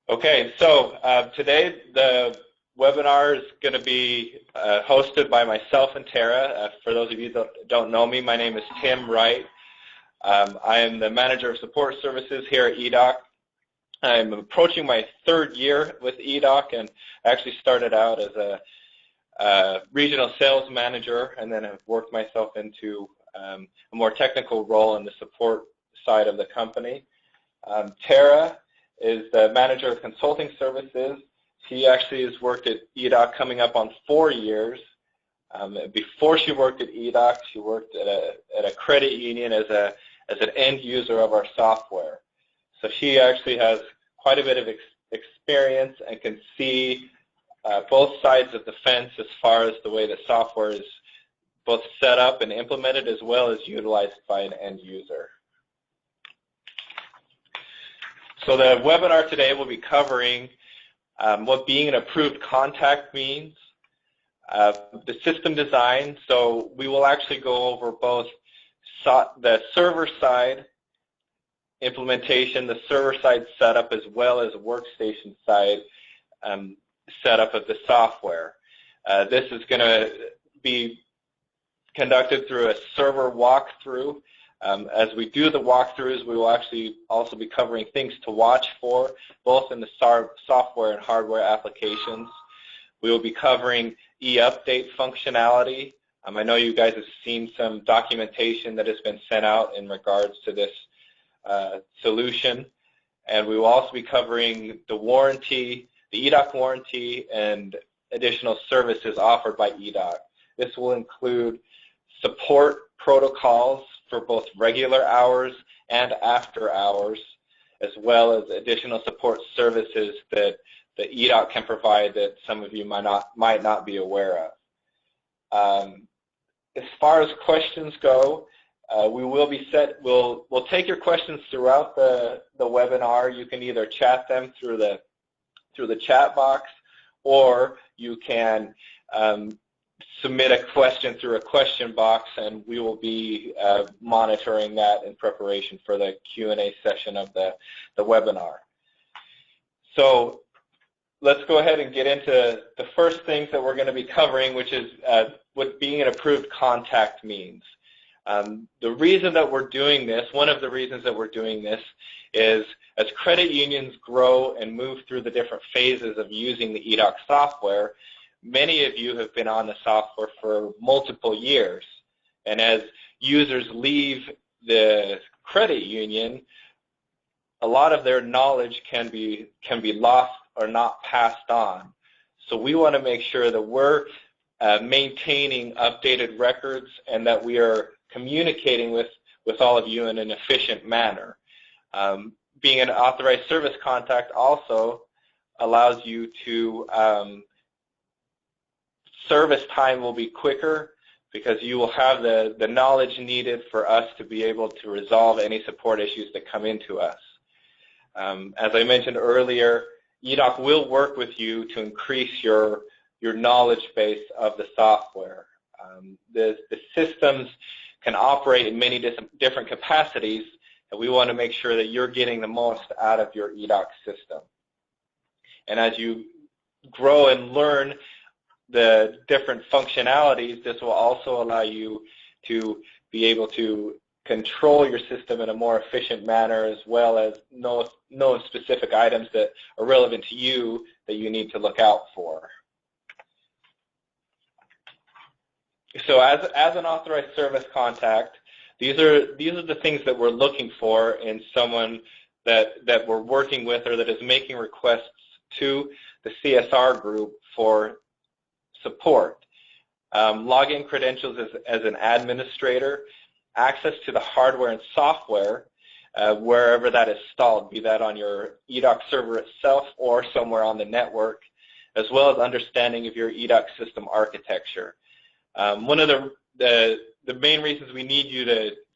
Okay, so today the webinar is going to be hosted by myself and Tara. For those of you that don't know me, my name is Tim Wright. I am the Manager of Support Services here at eDOC. I'm approaching my third year with eDOC, and I actually started out as a regional sales manager and then have worked myself into a more technical role in the support side of the company. Tara is the Manager of Consulting Services. She actually has worked at eDOC coming up on 4 years. Before she worked at eDOC, she worked at a credit union as an end user of our software. So she actually has quite a bit of experience and can see both sides of the fence as far as the way the software is both set up and implemented as well as utilized by an end user. So the webinar today will be covering what being an approved contact means, the system design. So we will actually go over both the server-side implementation, the server-side setup, as well as workstation-side setup of the software. This is going to be conducted through a server walkthrough. As we do the walkthroughs, we will actually also be covering things to watch for, both in the software and hardware applications. We will be covering e-update functionality. I know you guys have seen some documentation that has been sent out in regards to this solution. And we will also be covering the warranty, the eDOC warranty, and additional services offered by eDOC. This will include support protocols for both regular hours and after hours, as well as additional support services that the eDOC can provide that some of you might not be aware of. As far as questions go, we'll take your questions throughout the webinar. You can either chat them through the chat box, or you can submit a question through a question box, and we will be monitoring that in preparation for the Q&A session of the webinar. So let's go ahead and get into the first things that we're going to be covering, which is what being an approved contact means. The reason that we're doing this, one of the reasons that we're doing this, is as credit unions grow and move through the different phases of using the eDOC software, many of you have been on the software for multiple years, and as users leave the credit union, a lot of their knowledge can be lost or not passed on. So we want to make sure that we're maintaining updated records and that we are communicating with all of you in an efficient manner. Being an authorized service contact also allows you to service time will be quicker because you will have the knowledge needed for us to be able to resolve any support issues that come into us. As I mentioned earlier, eDOC will work with you to increase your knowledge base of the software. The systems can operate in many different capacities, and we want to make sure that you're getting the most out of your eDOC system. And as you grow and learn the different functionalities, this will also allow you to be able to control your system in a more efficient manner, as well as know specific items that are relevant to you that you need to look out for. So as an authorized service contact, these are the things that we're looking for in someone that we're working with or that is making requests to the CSR group for support. Login credentials as an administrator, access to the hardware and software wherever that is installed, be that on your eDOC server itself or somewhere on the network, as well as understanding of your eDOC system architecture. One of the main reasons we need you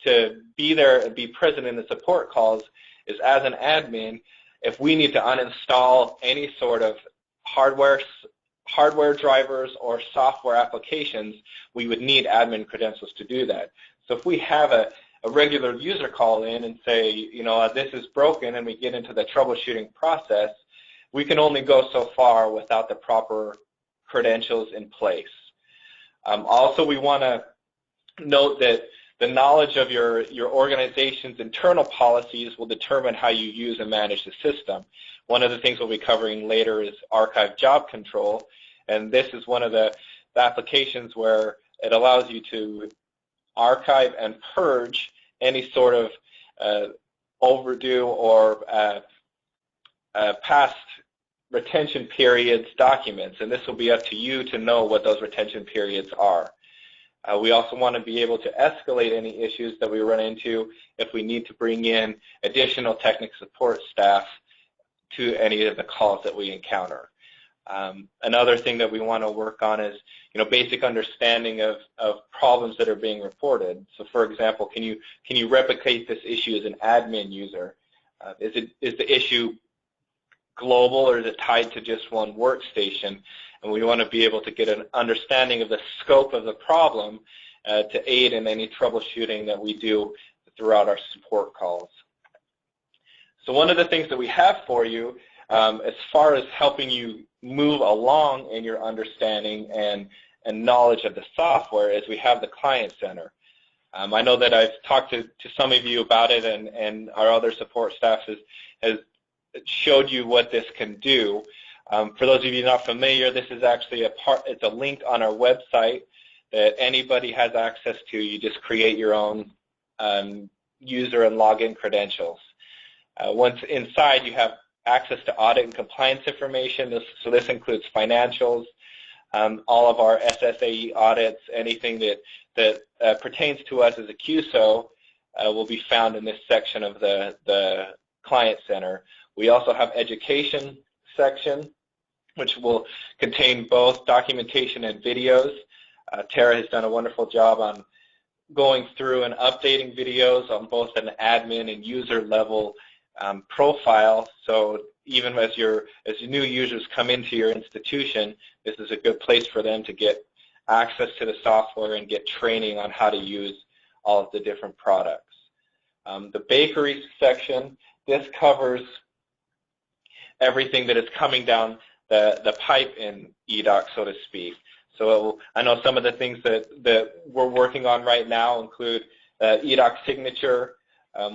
to be there and be present in the support calls is, as an admin, if we need to uninstall any sort of hardware drivers or software applications, we would need admin credentials to do that. So if we have a regular user call in and say, you know, this is broken, and we get into the troubleshooting process, we can only go so far without the proper credentials in place. Also, we want to note that the knowledge of your organization's internal policies will determine how you use and manage the system. One of the things we'll be covering later is archive job control, and this is one of the applications where it allows you to archive and purge any sort of overdue or past retention periods documents, and this will be up to you to know what those retention periods are. We also want to be able to escalate any issues that we run into if we need to bring in additional technical support staff to any of the calls that we encounter. Another thing that we want to work on is, basic understanding of problems that are being reported. So, for example, can you replicate this issue as an admin user? Is the issue global, or is it tied to just one workstation? And we want to be able to get an understanding of the scope of the problem to aid in any troubleshooting that we do throughout our support calls. So one of the things that we have for you as far as helping you move along in your understanding and knowledge of the software is we have the Client Center. I know that I've talked to some of you about it, and our other support staff has showed you what this can do. For those of you not familiar, this is actually it's a link on our website that anybody has access to. You just create your own user and login credentials. Once inside, you have access to audit and compliance information. So this includes financials, all of our SSAE audits, anything that pertains to us as a QSO will be found in this section of the Client Center. We also have education section, which will contain both documentation and videos. Tara has done a wonderful job on going through and updating videos on both an admin and user level profile. So even as new users come into your institution, this is a good place for them to get access to the software and get training on how to use all of the different products. The bakery section, this covers everything that is coming down the pipe in eDOC, so to speak. So I know some of the things that we're working on right now include eDOC signature.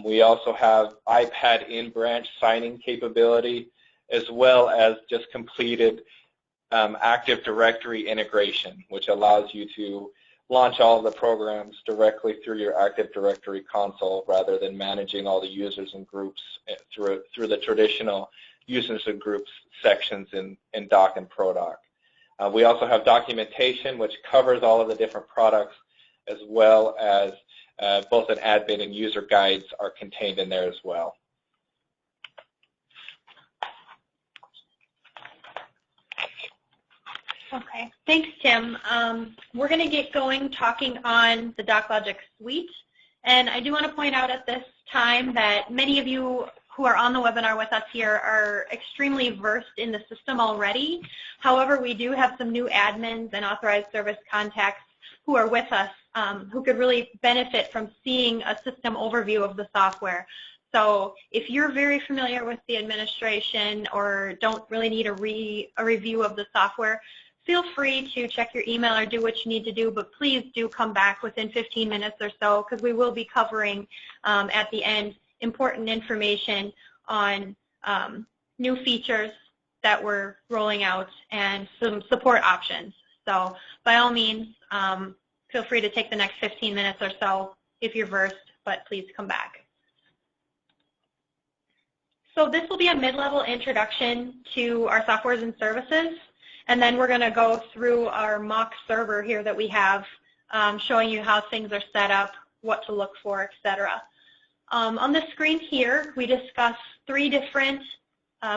We also have iPad in-branch signing capability, as well as just completed Active Directory integration, which allows you to launch all of the programs directly through your Active Directory console rather than managing all the users and groups through the traditional users and groups sections in DOC and ProDoc. We also have documentation, which covers all of the different products, as well as both an admin and user guides are contained in there as well. Okay, thanks, Tim. We're going to get going talking on the DocLogic suite, and I do want to point out at this time that many of you who are on the webinar with us here are extremely versed in the system already. However, we do have some new admins and authorized service contacts who are with us who could really benefit from seeing a system overview of the software. So if you're very familiar with the administration or don't really need a review of the software, feel free to check your email or do what you need to do, but please do come back within 15 minutes or so, because we will be covering at the end important information on new features that we're rolling out and some support options. So by all means, feel free to take the next 15 minutes or so if you're versed, but please come back. So this will be a mid-level introduction to our softwares and services, and then we're going to go through our mock server here that we have, showing you how things are set up, what to look for, etc. On the screen here, we discuss 3 different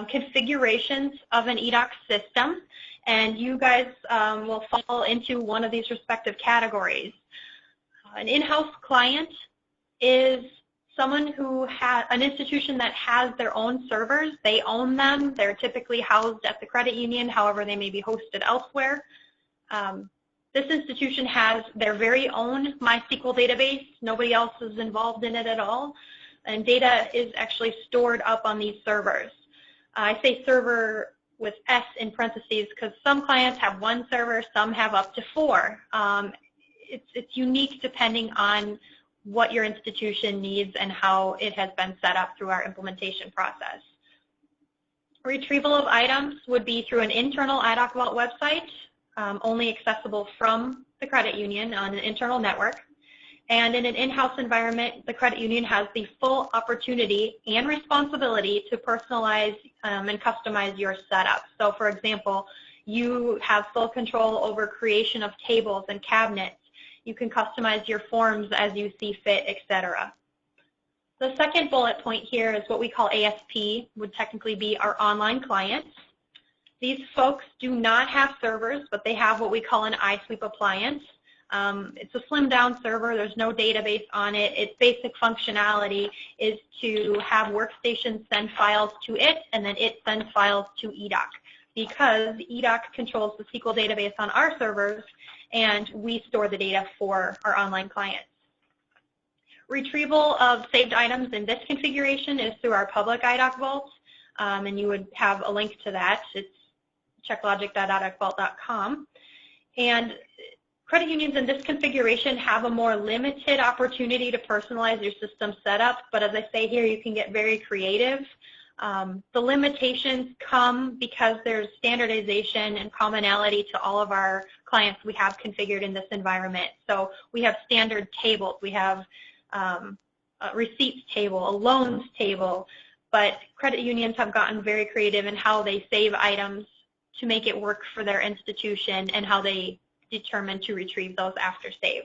configurations of an eDOC system, and you guys will fall into one of these respective categories. An in-house client is someone who has an institution that has their own servers. They own them. They're typically housed at the credit union. However, they may be hosted elsewhere. This institution has their very own MySQL database. Nobody else is involved in it at all. And data is actually stored up on these servers. I say server with S in parentheses because some clients have one server, some have up to 4. It's unique depending on what your institution needs and how it has been set up through our implementation process. Retrieval of items would be through an internal eDOC Vault website, only accessible from the credit union on an internal network. And in an in-house environment, the credit union has the full opportunity and responsibility to personalize and customize your setup. So for example, you have full control over creation of tables and cabinets. You can customize your forms as you see fit, etc. The second bullet point here is what we call ASP, would technically be our online clients. These folks do not have servers, but they have what we call an iSweep appliance. It's a slimmed down server. There's no database on it. Its basic functionality is to have workstations send files to it, and then it sends files to eDOC, because eDOC controls the SQL database on our servers, and we store the data for our online clients. Retrieval of saved items in this configuration is through our public eDOC Vault, and you would have a link to that. It's checklogic.edocvault.com. And credit unions in this configuration have a more limited opportunity to personalize your system setup, but as I say here, you can get very creative. The limitations come because there's standardization and commonality to all of our clients we have configured in this environment. So we have standard tables. We have a receipts table, a loans table, but credit unions have gotten very creative in how they save items to make it work for their institution and how they determine to retrieve those after save.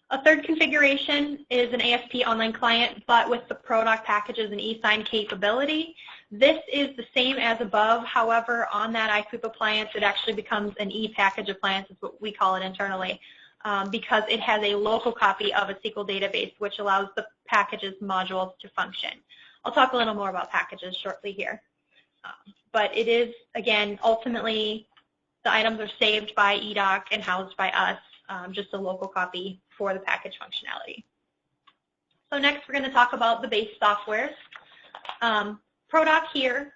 A third configuration is an ASP online client, but with the ProDoc packages and e-sign capability. This is the same as above. However, on that iSweep appliance, it actually becomes an e-package appliance, is what we call it internally, because it has a local copy of a SQL database, which allows the packages modules to function. I'll talk a little more about packages shortly here. But it is, again, ultimately, the items are saved by eDOC and housed by us, just a local copy for the package functionality. So next we're going to talk about the base softwares. ProDoc here,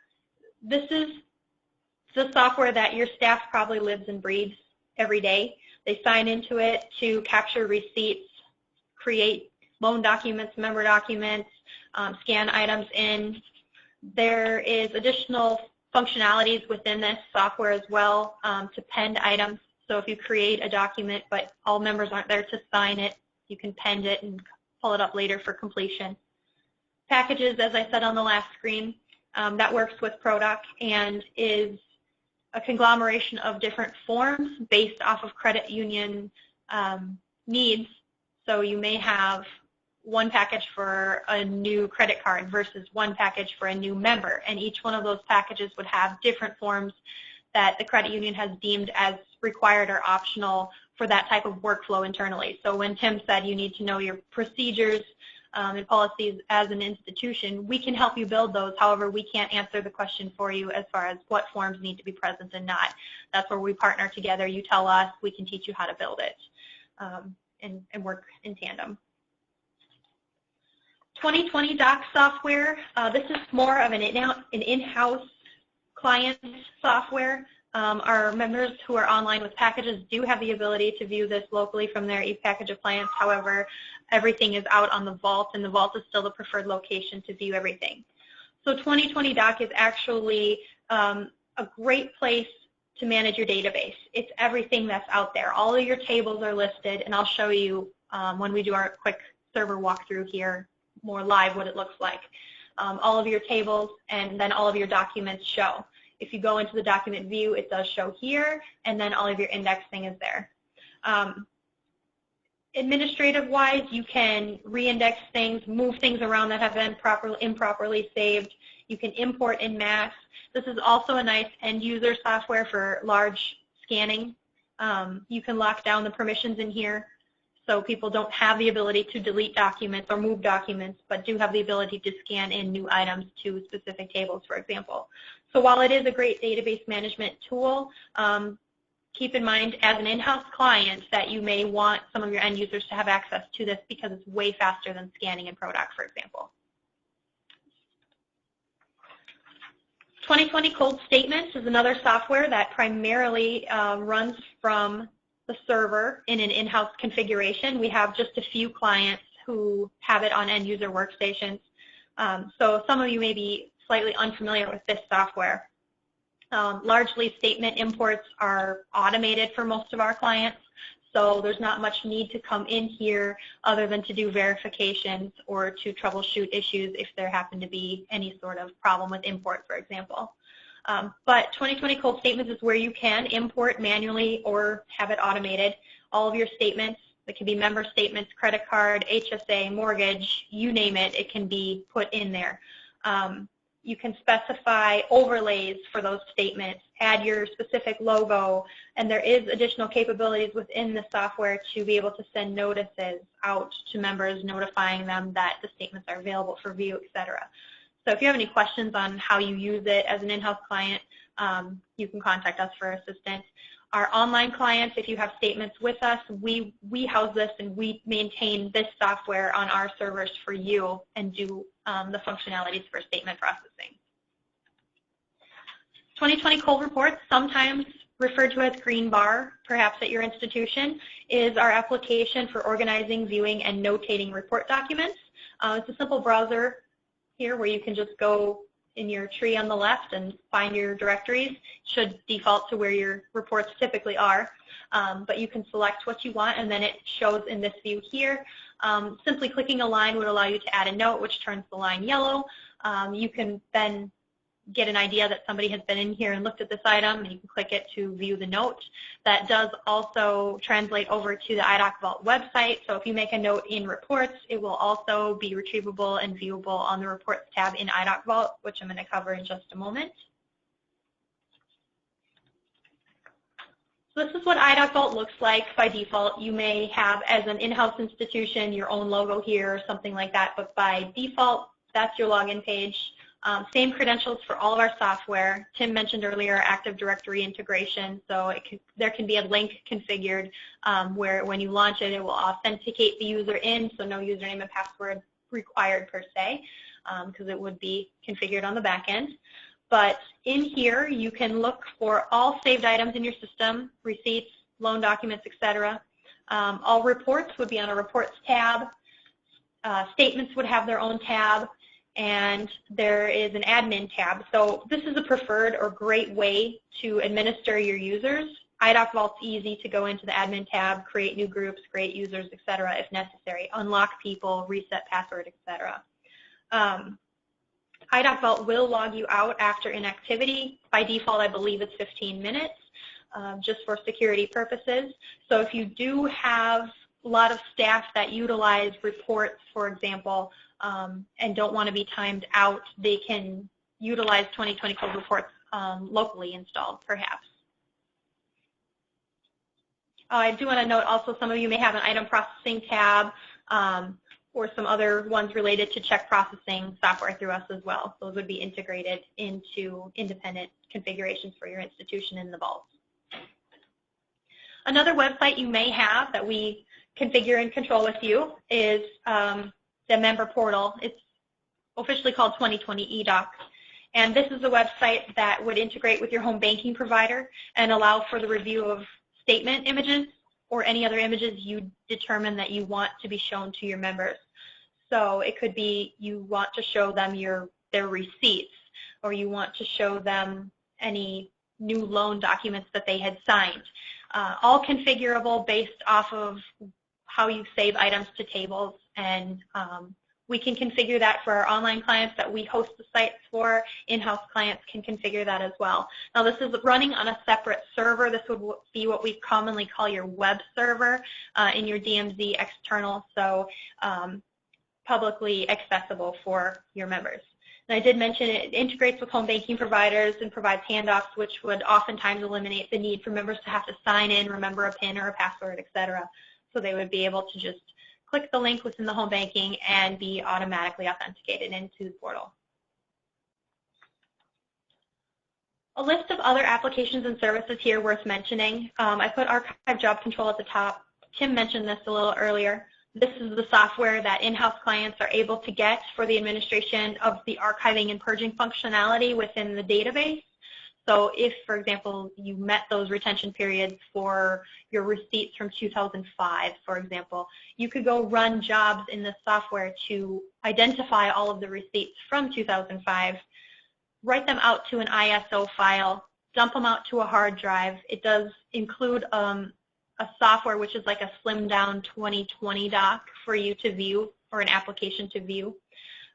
this is the software that your staff probably lives and breathes every day. They sign into it to capture receipts, create loan documents, member documents, scan items in. There is additional functionalities within this software as well to pend items. So if you create a document but all members aren't there to sign it, you can pend it and pull it up later for completion. Packages, as I said on the last screen, that works with ProDoc and is a conglomeration of different forms based off of credit union needs. So you may have one package for a new credit card versus one package for a new member, and each one of those packages would have different forms that the credit union has deemed as required or optional for that type of workflow internally. So when Tim said you need to know your procedures and policies as an institution, we can help you build those. However, we can't answer the question for you as far as what forms need to be present and not. That's where we partner together. You tell us, we can teach you how to build it and work in tandem. 2020 Doc software, this is more of an in-house client software. Our members who are online with packages do have the ability to view this locally from their ePackage appliance. However, everything is out on the Vault, and the Vault is still the preferred location to view everything. So 2020 Doc is actually a great place to manage your database. It's everything that's out there. All of your tables are listed, and I'll show you when we do our quick server walkthrough here more live what it looks like. All of your tables and then all of your documents show. If you go into the document view, it does show here, and then all of your indexing is there. Administrative-wise, you can re-index things, move things around that have been improperly saved. You can import in mass. This is also a nice end-user software for large scanning. You can lock down the permissions in here, so people don't have the ability to delete documents or move documents, but do have the ability to scan in new items to specific tables, for example. So while it is a great database management tool, keep in mind as an in-house client that you may want some of your end users to have access to this because it's way faster than scanning in ProDoc, for example. 2020 Cold Statements is another software that primarily runs from the server in an in-house configuration. We have just a few clients who have it on end-user workstations. So some of you may be slightly unfamiliar with this software. Largely, statement imports are automated for most of our clients, so there's not much need to come in here other than to do verifications or to troubleshoot issues if there happen to be any sort of problem with import, for example. But 2020 Cold Statements is where you can import manually or have it automated. All of your statements, it can be member statements, credit card, HSA, mortgage, you name it, it can be put in there. You can specify overlays for those statements, add your specific logo, and there is additional capabilities within the software to be able to send notices out to members notifying them that the statements are available for view, etc. So if you have any questions on how you use it as an in-house client, you can contact us for assistance. Our online clients, if you have statements with us, we house this and we maintain this software on our servers for you and do the functionalities for statement processing. 2020 Cold Reports, sometimes referred to as Green Bar, perhaps at your institution, is our application for organizing, viewing, and notating report documents. It's a simple browser here where you can just go in your tree on the left and find your directories. Should default to where your reports typically are, but you can select what you want and then it shows in this view here. Simply clicking a line would allow you to add a note which turns the line yellow. You can then get an idea that somebody has been in here and looked at this item, and you can click it to view the note. That does also translate over to the eDOC Vault website, so if you make a note in reports, it will also be retrievable and viewable on the reports tab in eDOC Vault, which I'm going to cover in just a moment. So this is what eDOC Vault looks like by default. You may have, as an in-house institution, your own logo here or something like that, but by default, that's your login page. Same credentials for all of our software. Tim mentioned earlier Active Directory integration, so there can be a link configured where when you launch it, it will authenticate the user in, so no username and password required per se, because it would be configured on the back end. But in here, you can look for all saved items in your system, receipts, loan documents, etc. All reports would be on a reports tab. Statements would have their own tab. And there is an admin tab. So this is a preferred or great way to administer your users. eDOC Vault's easy to go into the admin tab, create new groups, create users, etc. if necessary, unlock people, reset password, etc. eDOC Vault will log you out after inactivity. By default, I believe it's 15 minutes, just for security purposes. So if you do have a lot of staff that utilize reports, for example, and don't want to be timed out, they can utilize 2020 Cold Reports locally installed, perhaps. I do want to note also some of you may have an item processing tab or some other ones related to check processing software through us as well. Those would be integrated into independent configurations for your institution in the Vault. Another website you may have that we configure and control with you is the member portal. It's officially called 2020 eDOC. And this is a website that would integrate with your home banking provider and allow for the review of statement images or any other images you determine that you want to be shown to your members. So it could be you want to show them their receipts, or you want to show them any new loan documents that they had signed. All configurable based off of how you save items to tables, and we can configure that for our online clients that we host the sites for. In-house clients can configure that as well. Now this is running on a separate server. This would be what we commonly call your web server in your DMZ external, so publicly accessible for your members. And I did mention it integrates with home banking providers and provides handoffs, which would oftentimes eliminate the need for members to have to sign in, remember a PIN or a password, etc. So they would be able to just click the link within the home banking and be automatically authenticated into the portal. A list of other applications and services here worth mentioning. I put Archive Job Control at the top. Tim mentioned this a little earlier. This is the software that in-house clients are able to get for the administration of the archiving and purging functionality within the database. So if, for example, you met those retention periods for your receipts from 2005, for example, you could go run jobs in the software to identify all of the receipts from 2005, write them out to an ISO file, dump them out to a hard drive. It does include a software which is like a slimmed down 2020 doc for you to view, or an application to view.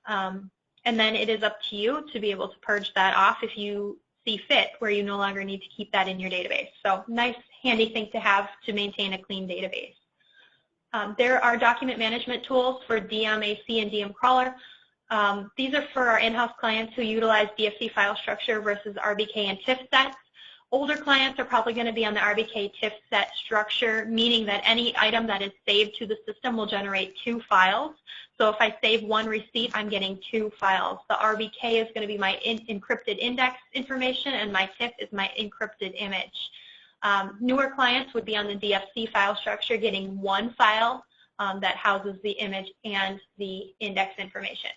And then it is up to you to be able to purge that off if you see fit, where you no longer need to keep that in your database. So nice, handy thing to have to maintain a clean database. There are document management tools for DMAC and DM Crawler. These are for our in-house clients who utilize DFC file structure versus RBK and TIFF sets. Older clients are probably going to be on the RBK TIFF set structure, meaning that any item that is saved to the system will generate 2 files. So if I save 1 receipt, I'm getting 2 files. The RBK is going to be my encrypted index information, and my TIFF is my encrypted image. Newer clients would be on the DFC file structure, getting 1 file that houses the image and the index information.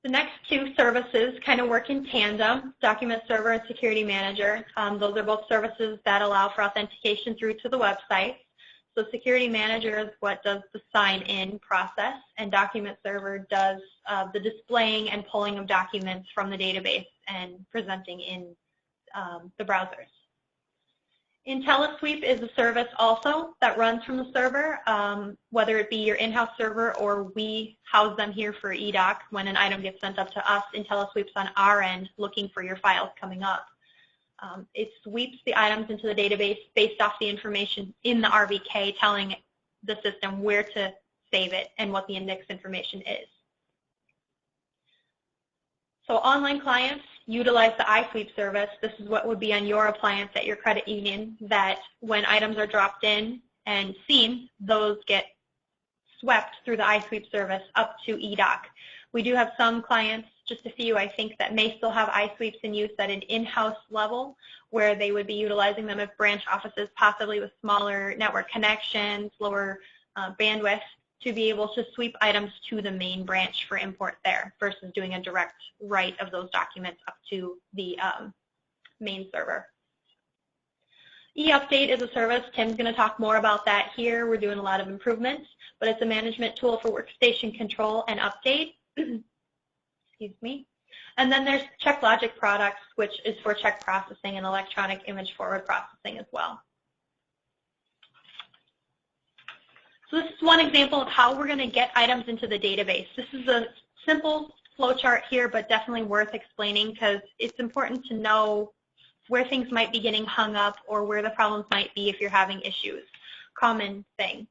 The next 2 services kind of work in tandem, Document Server and Security Manager. Those are both services that allow for authentication through to the website. So Security Manager is what does the sign-in process, and Document Server does the displaying and pulling of documents from the database and presenting in the browsers. IntelliSweep is a service also that runs from the server, whether it be your in-house server or we house them here for eDOC. When an item gets sent up to us, IntelliSweep's on our end looking for your files coming up. It sweeps the items into the database based off the information in the RBK, telling the system where to save it and what the index information is. So online clients utilize the iSweep service. This is what would be on your appliance at your credit union, that when items are dropped in and seen, those get swept through the iSweep service up to eDOC. We do have some clients, just a few I think, that may still have iSweeps in use at an in-house level, where they would be utilizing them at branch offices, possibly with smaller network connections, lower bandwidth, to be able to sweep items to the main branch for import there versus doing a direct write of those documents up to the main server. eUpdate is a service. Tim's going to talk more about that here. We're doing a lot of improvements, but it's a management tool for workstation control and update. Excuse me. And then there's CheckLogic products, which is for check processing and electronic image forward processing as well. So this is one example of how we're going to get items into the database. This is a simple flowchart here, but definitely worth explaining because it's important to know where things might be getting hung up or where the problems might be if you're having issues. Common thing.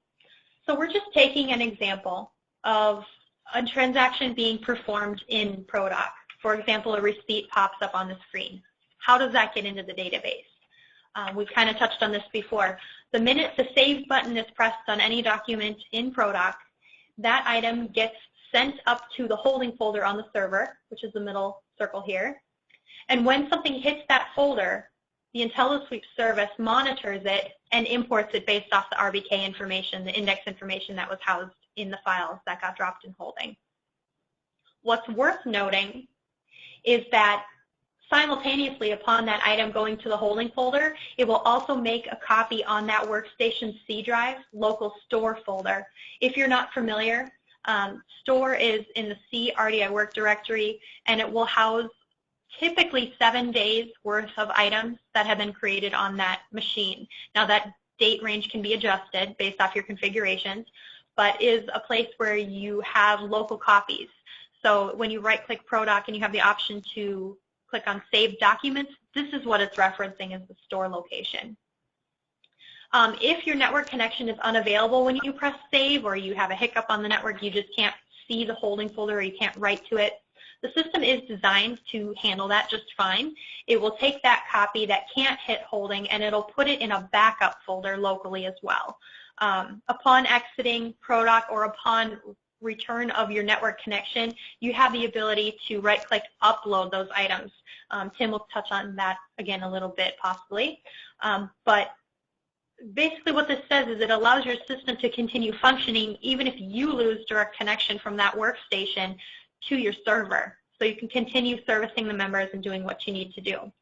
So we're just taking an example of a transaction being performed in ProDoc. For example, a receipt pops up on the screen. How does that get into the database? We've kind of touched on this before. The minute the Save button is pressed on any document in ProDoc, that item gets sent up to the holding folder on the server, which is the middle circle here. And when something hits that folder, the IntelliSweep service monitors it and imports it based off the RBK information, the index information that was housed in the files that got dropped in holding. What's worth noting is that simultaneously upon that item going to the holding folder, it will also make a copy on that workstation C drive, local store folder. If you're not familiar, store is in the C RDI work directory, and it will house typically 7 days worth of items that have been created on that machine. Now that date range can be adjusted based off your configurations, but is a place where you have local copies. So when you right-click ProDoc and you have the option to click on Save Documents, this is what it's referencing as the store location. If your network connection is unavailable when you press Save, or you have a hiccup on the network, you just can't see the holding folder or you can't write to it, the system is designed to handle that just fine. It will take that copy that can't hit holding and it'll put it in a backup folder locally as well. Upon exiting ProDoc or upon return of your network connection, you have the ability to right-click upload those items. Tim will touch on that again a little bit possibly. But basically what this says is it allows your system to continue functioning even if you lose direct connection from that workstation to your server. So you can continue servicing the members and doing what you need to do.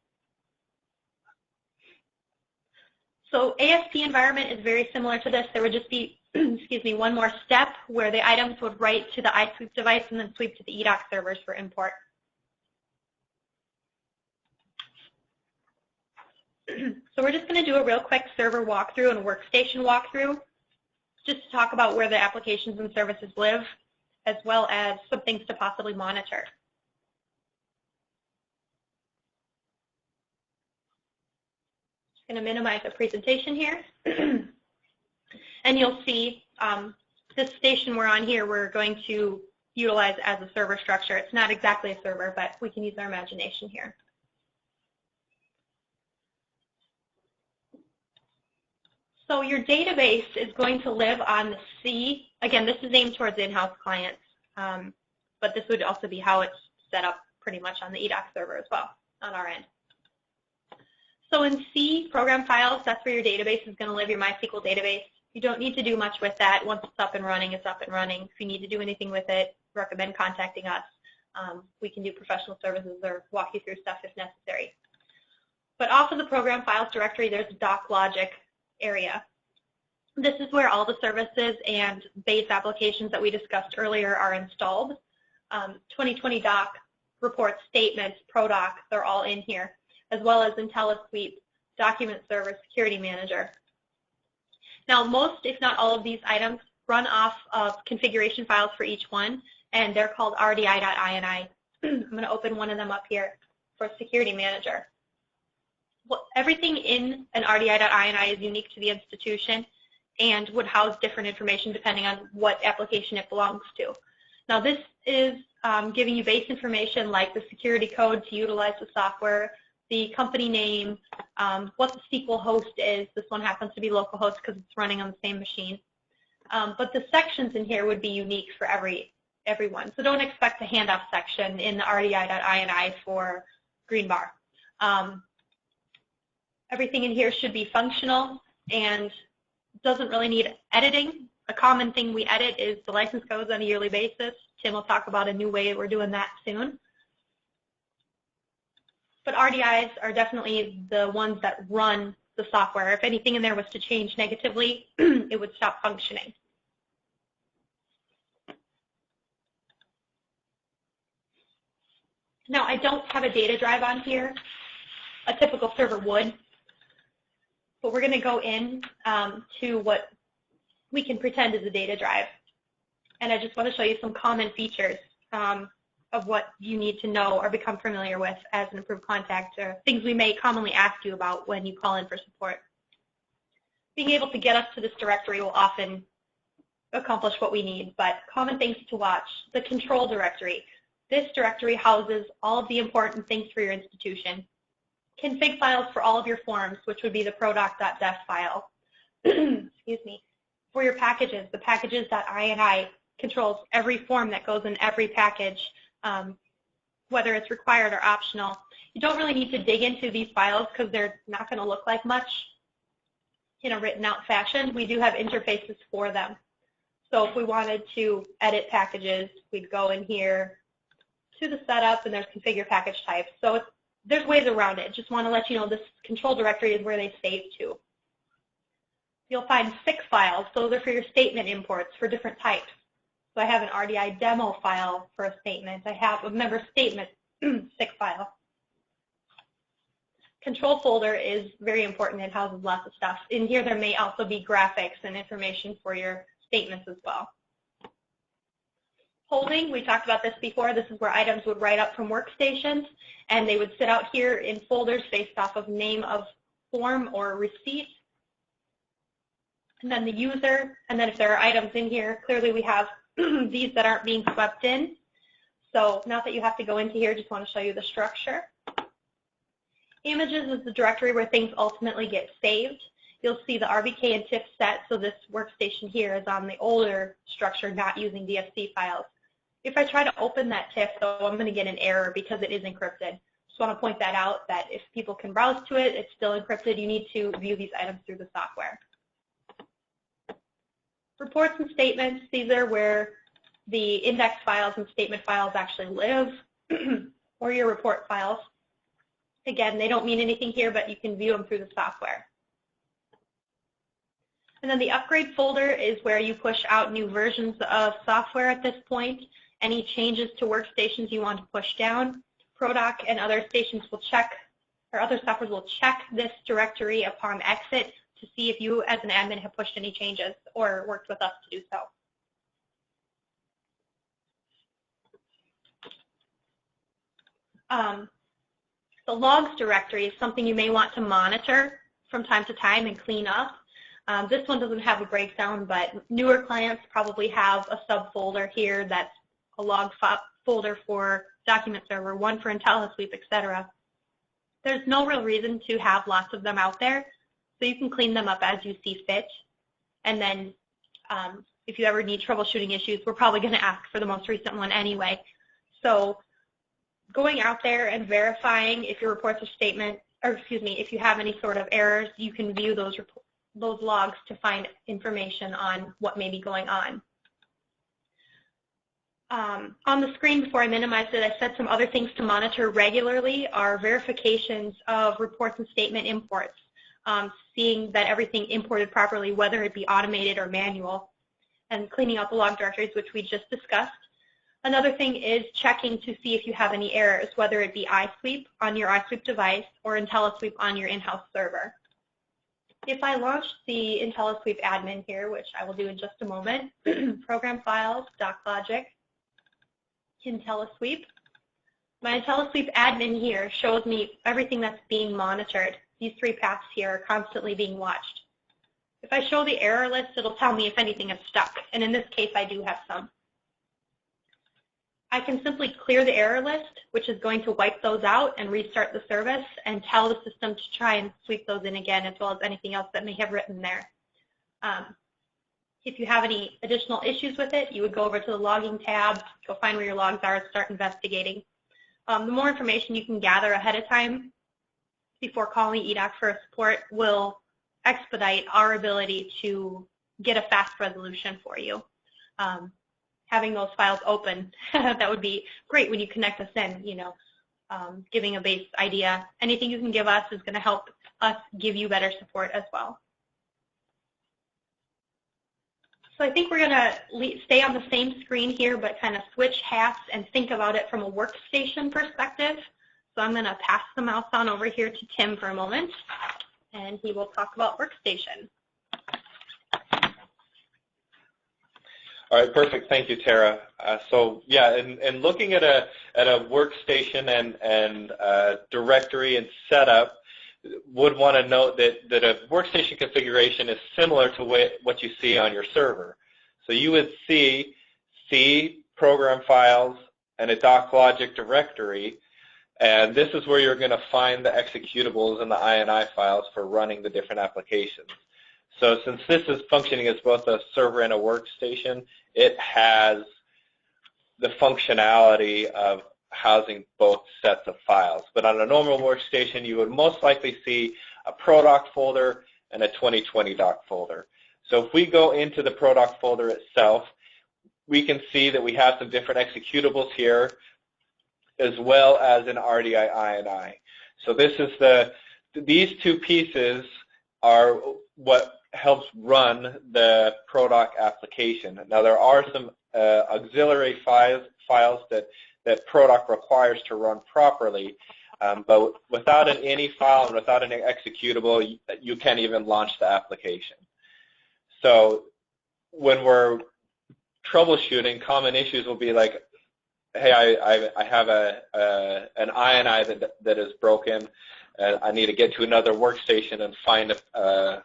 So ASP environment is very similar to this. There would just be, excuse me, one more step where the items would write to the iSweep device and then sweep to the eDOC servers for import. So we're just going to do a real quick server walkthrough and workstation walkthrough just to talk about where the applications and services live, as well as some things to possibly monitor. Just going to minimize the presentation here. And you'll see this station we're on here, we're going to utilize as a server structure. It's not exactly a server, but we can use our imagination here. So your database is going to live on the C. Again, this is aimed towards in-house clients, but this would also be how it's set up pretty much on the eDOC server as well on our end. So in C, program files, that's where your database is going to live, your MySQL database. You don't need to do much with that. Once it's up and running, it's up and running. If you need to do anything with it, recommend contacting us. We can do professional services or walk you through stuff if necessary. But off of the program files directory, there's a doc logic area. This is where all the services and base applications that we discussed earlier are installed. 2020 doc, reports, statements, ProDoc, they're all in here, as well as IntelliSweep, document server, security manager. Now most, if not all of these items run off of configuration files for each one, and they're called RDI.ini. I'm going to open one of them up here for security manager. Well, everything in an RDI.ini is unique to the institution and would house different information depending on what application it belongs to. Now this is giving you base information like the security code to utilize the software, the company name, what the SQL host is. This one happens to be localhost because it's running on the same machine. But the sections in here would be unique for everyone. So don't expect a handoff section in the RDI.ini for Greenbar. Everything in here should be functional and doesn't really need editing. A common thing we edit is the license codes on a yearly basis. Tim will talk about a new way we're doing that soon. But RDIs are definitely the ones that run the software. If anything in there was to change negatively, it would stop functioning. Now, I don't have a data drive on here. A typical server would. But we're going to go in to what we can pretend is a data drive. And I just want to show you some common features of what you need to know or become familiar with as an approved contact, or things we may commonly ask you about when you call in for support. Being able to get us to this directory will often accomplish what we need, but common things to watch. The control directory. This directory houses all of the important things for your institution. Config files for all of your forms, which would be the prodoc.def file. Excuse me. For your packages, the packages.ini controls every form that goes in every package, whether it's required or optional. You don't really need to dig into these files because they're not going to look like much in a written out fashion. We do have interfaces for them. So if we wanted to edit packages, we'd go in here to the setup and there's configure package types. So there's ways around it. Just want to let you know this control directory is where they save to. You'll find SIC files. Those are for your statement imports for different types. So I have an RDI demo file for a statement. I have a member statement SIC file. Control folder is very important. It houses lots of stuff. In here there may also be graphics and information for your statements as well. Holding, we talked about this before. This is where items would write up from workstations, and they would sit out here in folders based off of name of form or receipt. And then the user, and then if there are items in here, clearly we have these that aren't being swept in. So not that you have to go into here, just want to show you the structure. Images is the directory where things ultimately get saved. You'll see the RBK and TIFF set, so this workstation here is on the older structure, not using DFC files. If I try to open that TIFF, though, I'm going to get an error because it is encrypted. Just want to point that out, that if people can browse to it, it's still encrypted. You need to view these items through the software. Reports and statements, these are where the index files and statement files actually live, or your report files. Again, they don't mean anything here, but you can view them through the software. And then the upgrade folder is where you push out new versions of software at this point. Any changes to workstations you want to push down, ProDoc and other stations will check, or other softwares will check this directory upon exit to see if you as an admin have pushed any changes or worked with us to do so. The logs directory is something you may want to monitor from time to time and clean up. This one doesn't have a breakdown, but newer clients probably have a subfolder here that's a log folder for document server, one for IntelliSweep, etc. There's no real reason to have lots of them out there, so you can clean them up as you see fit. And then if you ever need troubleshooting issues, we're probably going to ask for the most recent one anyway. So going out there and verifying if your reports or statement, or excuse me, if you have any sort of errors, you can view those logs to find information on what may be going on. On the screen before I minimized it, I said some other things to monitor regularly are verifications of reports and statement imports, seeing that everything imported properly, whether it be automated or manual, and cleaning out the log directories, which we just discussed. Another thing is checking to see if you have any errors, whether it be iSweep on your iSweep device or IntelliSweep on your in-house server. If I launch the IntelliSweep admin here, which I will do in just a moment, Program Files, DocLogic, IntelliSweep. My IntelliSweep admin here shows me everything that's being monitored. These three paths here are constantly being watched. If I show the error list, it'll tell me if anything is stuck, and in this case I do have some. I can simply clear the error list, which is going to wipe those out and restart the service and tell the system to try and sweep those in again, as well as anything else that may have written there. If you have any additional issues with it, you would go over to the logging tab, go find where your logs are, and start investigating. The more information you can gather ahead of time before calling eDOC for support will expedite our ability to get a fast resolution for you. Having those files open, that would be great when you connect us in, giving a base idea. Anything you can give us is going to help us give you better support as well. So I think we're going to stay on the same screen here, but kind of switch hats and think about it from a workstation perspective. So I'm going to pass the mouse on over here to Tim for a moment, and he will talk about workstation. All right, perfect. Thank you, Tara. So yeah, in looking at a workstation and directory and setup, would want to note that a workstation configuration is similar to what you see on your server. So you would see program files and a DocLogic directory, and this is where you're going to find the executables and the INI files for running the different applications. So since this is functioning as both a server and a workstation, it has the functionality of housing both sets of files. But on a normal workstation, you would most likely see a ProDoc folder and a 2020 doc folder. So if we go into the ProDoc folder itself, we can see that we have some different executables here, as well as an RDI INI. So this is these two pieces are what helps run the ProDoc application. Now there are some auxiliary files that ProDoc requires to run properly, but without an INI file and without an executable, you can't even launch the application. So when we're troubleshooting, common issues will be like, hey, I have an INI that is broken, and I need to get to another workstation and find a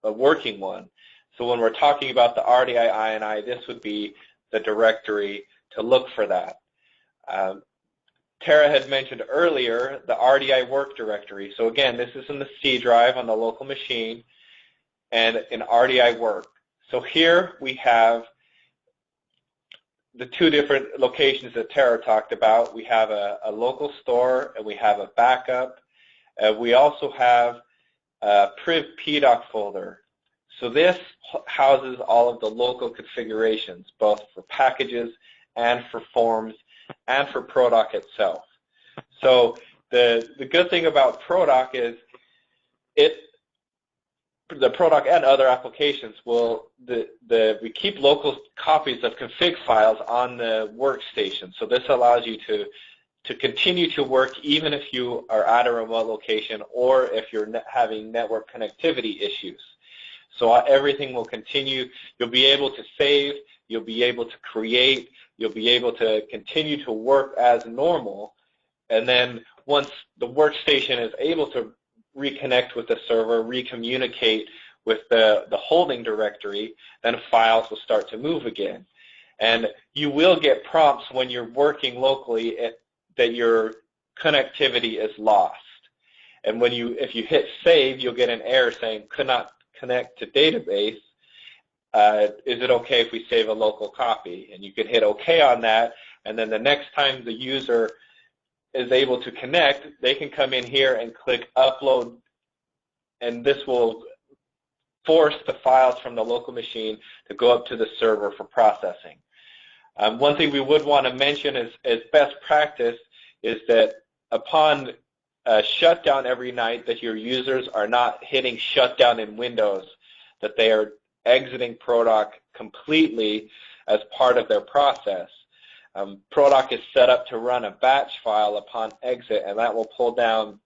working one. So when we're talking about the RDI INI, this would be the directory to look for that. Tara had mentioned earlier the RDI work directory. So again, this is in the C drive on the local machine and in RDI work. So here we have the two different locations that Tara talked about. We have a local store and we have a backup. We also have a priv PDoc folder. So this houses all of the local configurations, both for packages and for forms and for ProDoc itself. So the good thing about ProDoc is the ProDoc and other applications we keep local copies of config files on the workstation. So this allows you to continue to work even if you are at a remote location or if you're having network connectivity issues. So everything will continue. You'll be able to save, you'll be able to create, you'll be able to continue to work as normal, and then once the workstation is able to reconnect with the server, recommunicate with the holding directory, then files will start to move again. And you will get prompts when you're working locally that your connectivity is lost. And if you hit save, you'll get an error saying could not connect to database. Is it okay if we save a local copy? And you can hit OK on that, and then the next time the user is able to connect, they can come in here and click upload, and this will force the files from the local machine to go up to the server for processing. One thing we would want to mention as best practice is that upon shutdown every night, that your users are not hitting shutdown in Windows, that they are exiting ProDoc completely as part of their process. ProDoc is set up to run a batch file upon exit, and that will pull down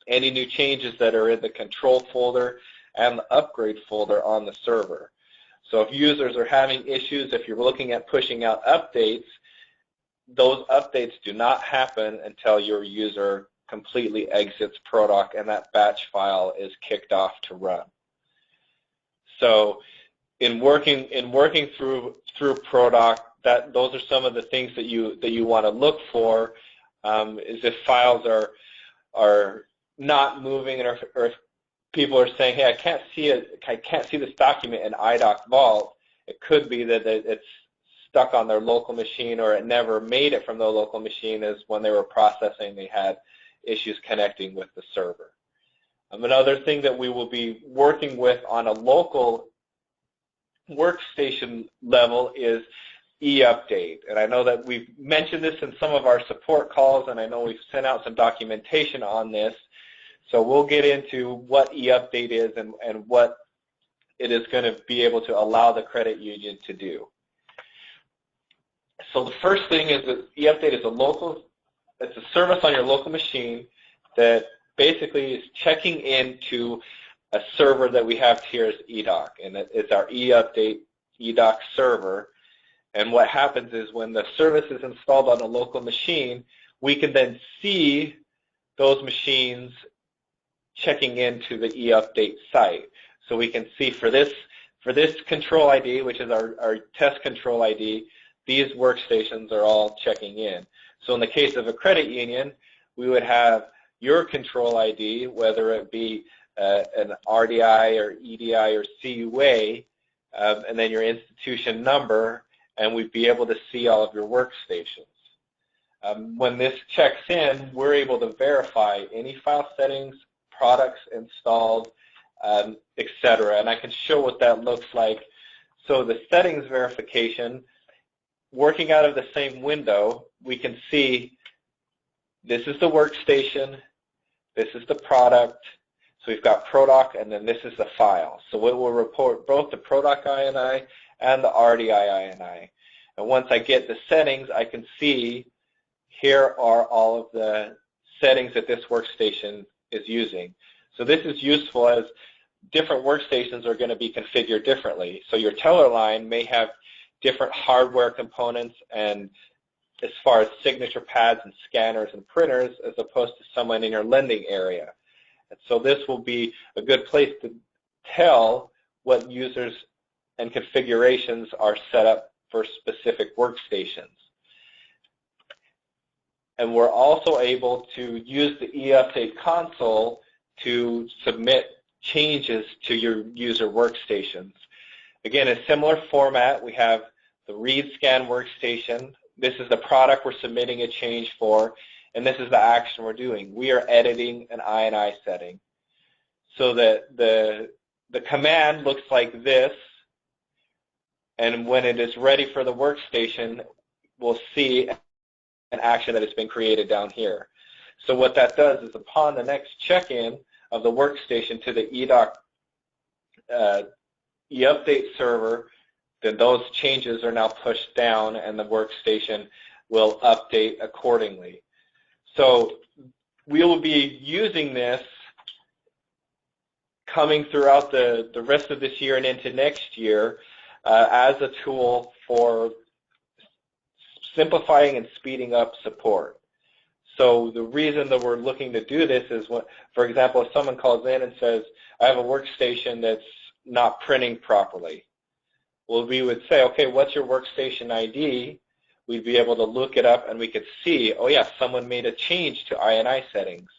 any new changes that are in the control folder and the upgrade folder on the server. So if users are having issues, if you're looking at pushing out updates, those updates do not happen until your user completely exits ProDoc and that batch file is kicked off to run. So in working through ProDoc, those are some of the things that you want to look for, is if files are not moving, or if people are saying, hey, I can't see this document in eDOC Vault. It could be that it's stuck on their local machine, or it never made it from the local machine, as when they were processing they had issues connecting with the server. Another thing that we will be working with on a local workstation level is eUpdate. And I know that we've mentioned this in some of our support calls, and I know we've sent out some documentation on this. So we'll get into what eUpdate is and what it is going to be able to allow the credit union to do. So the first thing is that eUpdate is it's a service on your local machine that basically is checking into a server that we have here as eDOC, and it's our eUpdate eDOC server. And what happens is when the service is installed on a local machine, we can then see those machines checking into the eUpdate site. So we can see for this control ID, which is our test control ID, these workstations are all checking in. So in the case of a credit union, we would have your control ID, whether it be an RDI or EDI or CUA, and then your institution number, and we'd be able to see all of your workstations. When this checks in, we're able to verify any file settings, products installed, etc. And I can show what that looks like. So the settings verification, working out of the same window, we can see this is the workstation, this is the product, so we've got ProDoc, and then this is the file. So it will report both the ProDoc INI and the RDI INI. And once I get the settings, I can see here are all of the settings that this workstation is using. So this is useful as different workstations are going to be configured differently. So your teller line may have different hardware components and as far as signature pads and scanners and printers, as opposed to someone in your lending area. And so this will be a good place to tell what users and configurations are set up for specific workstations. And we're also able to use the eUpdate console to submit changes to your user workstations. Again, a similar format, we have the read scan workstation. This is the product we're submitting a change for, and this is the action we're doing. We are editing an INI setting so that the the command looks like this, and when it is ready for the workstation, we'll see an action that has been created down here. So what that does is upon the next check-in of the workstation to the eDOC eUpdate server, then those changes are now pushed down and the workstation will update accordingly. So we will be using this coming throughout the rest of this year and into next year as a tool for simplifying and speeding up support. So the reason that we're looking to do this is, for example, if someone calls in and says, I have a workstation that's not printing properly. Well, we would say, okay, what's your workstation ID? We'd be able to look it up and we could see, oh yeah, someone made a change to INI settings.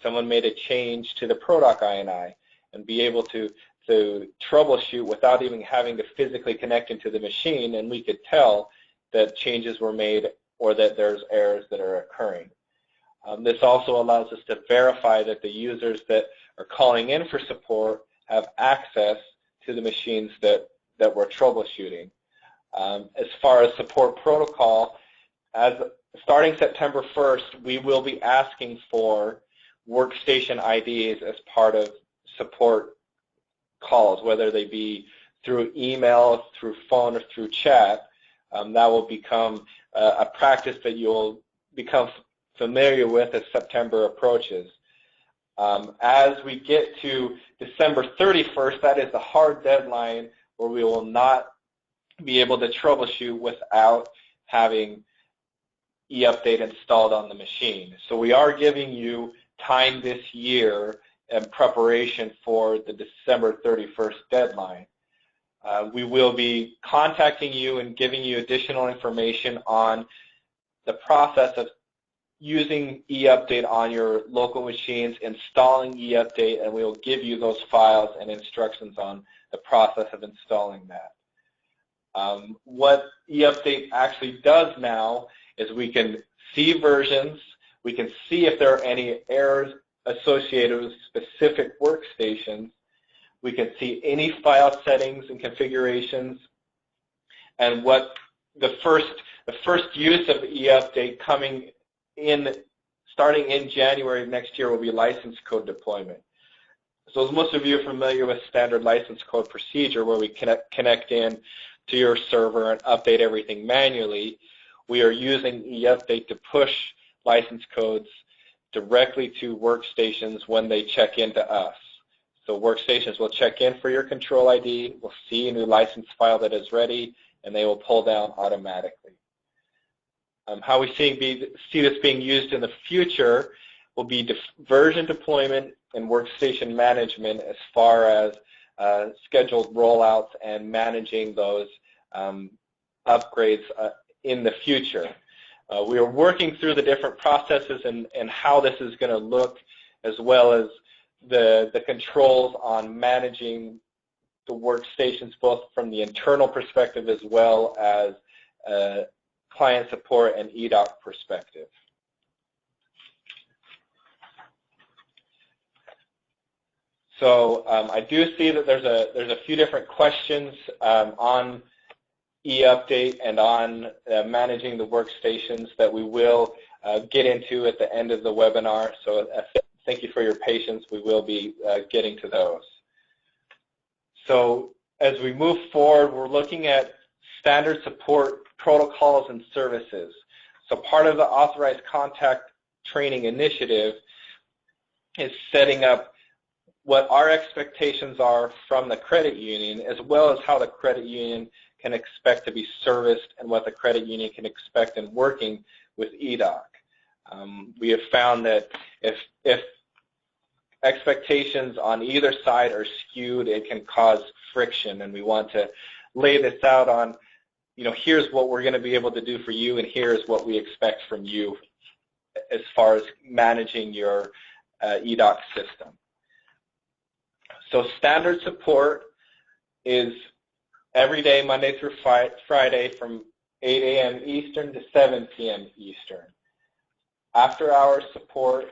Someone made a change to the ProDoc INI, and be able to troubleshoot without even having to physically connect into the machine, and we could tell that changes were made or that there's errors that are occurring. This also allows us to verify that the users that are calling in for support have access to the machines that we're troubleshooting. As far as support protocol, starting September 1st, we will be asking for workstation IDs as part of support calls, whether they be through email, through phone, or through chat. That will become a practice that you'll become familiar with as September approaches. As we get to December 31st, that is the hard deadline where we will not be able to troubleshoot without having eUpdate installed on the machine. So we are giving you time this year in preparation for the December 31st deadline. We will be contacting you and giving you additional information on the process of using eUpdate on your local machines, installing eUpdate, and we will give you those files and instructions on the process of installing that. What eUpdate actually does now is we can see versions, we can see if there are any errors associated with specific workstations, we can see any file settings and configurations, and what the first use of eUpdate starting in January of next year will be license code deployment. So as most of you are familiar with standard license code procedure where we connect in to your server and update everything manually, we are using eUpdate to push license codes directly to workstations when they check into us. So workstations will check in for your control ID, will see a new license file that is ready, and they will pull down automatically. How we see this being used in the future will be version deployment and workstation management as far as scheduled rollouts and managing those upgrades in the future. We are working through the different processes and how this is going to look, as well as the controls on managing the workstations, both from the internal perspective as well as client support and eDOC perspective. So I do see that there's a few different questions on eUpdate and on managing the workstations that we will get into at the end of the webinar. So thank you for your patience. We will be getting to those. So as we move forward, we're looking at standard support protocols and services. So part of the Authorized Contact Training Initiative is setting up what our expectations are from the credit union, as well as how the credit union can expect to be serviced and what the credit union can expect in working with eDOC. We have found that if expectations on either side are skewed, it can cause friction, and we want to lay this out on, here's what we're going to be able to do for you, and here's what we expect from you as far as managing your eDOC system. So standard support is every day, Monday through Friday, from 8 a.m. Eastern to 7 p.m. Eastern. After-hours support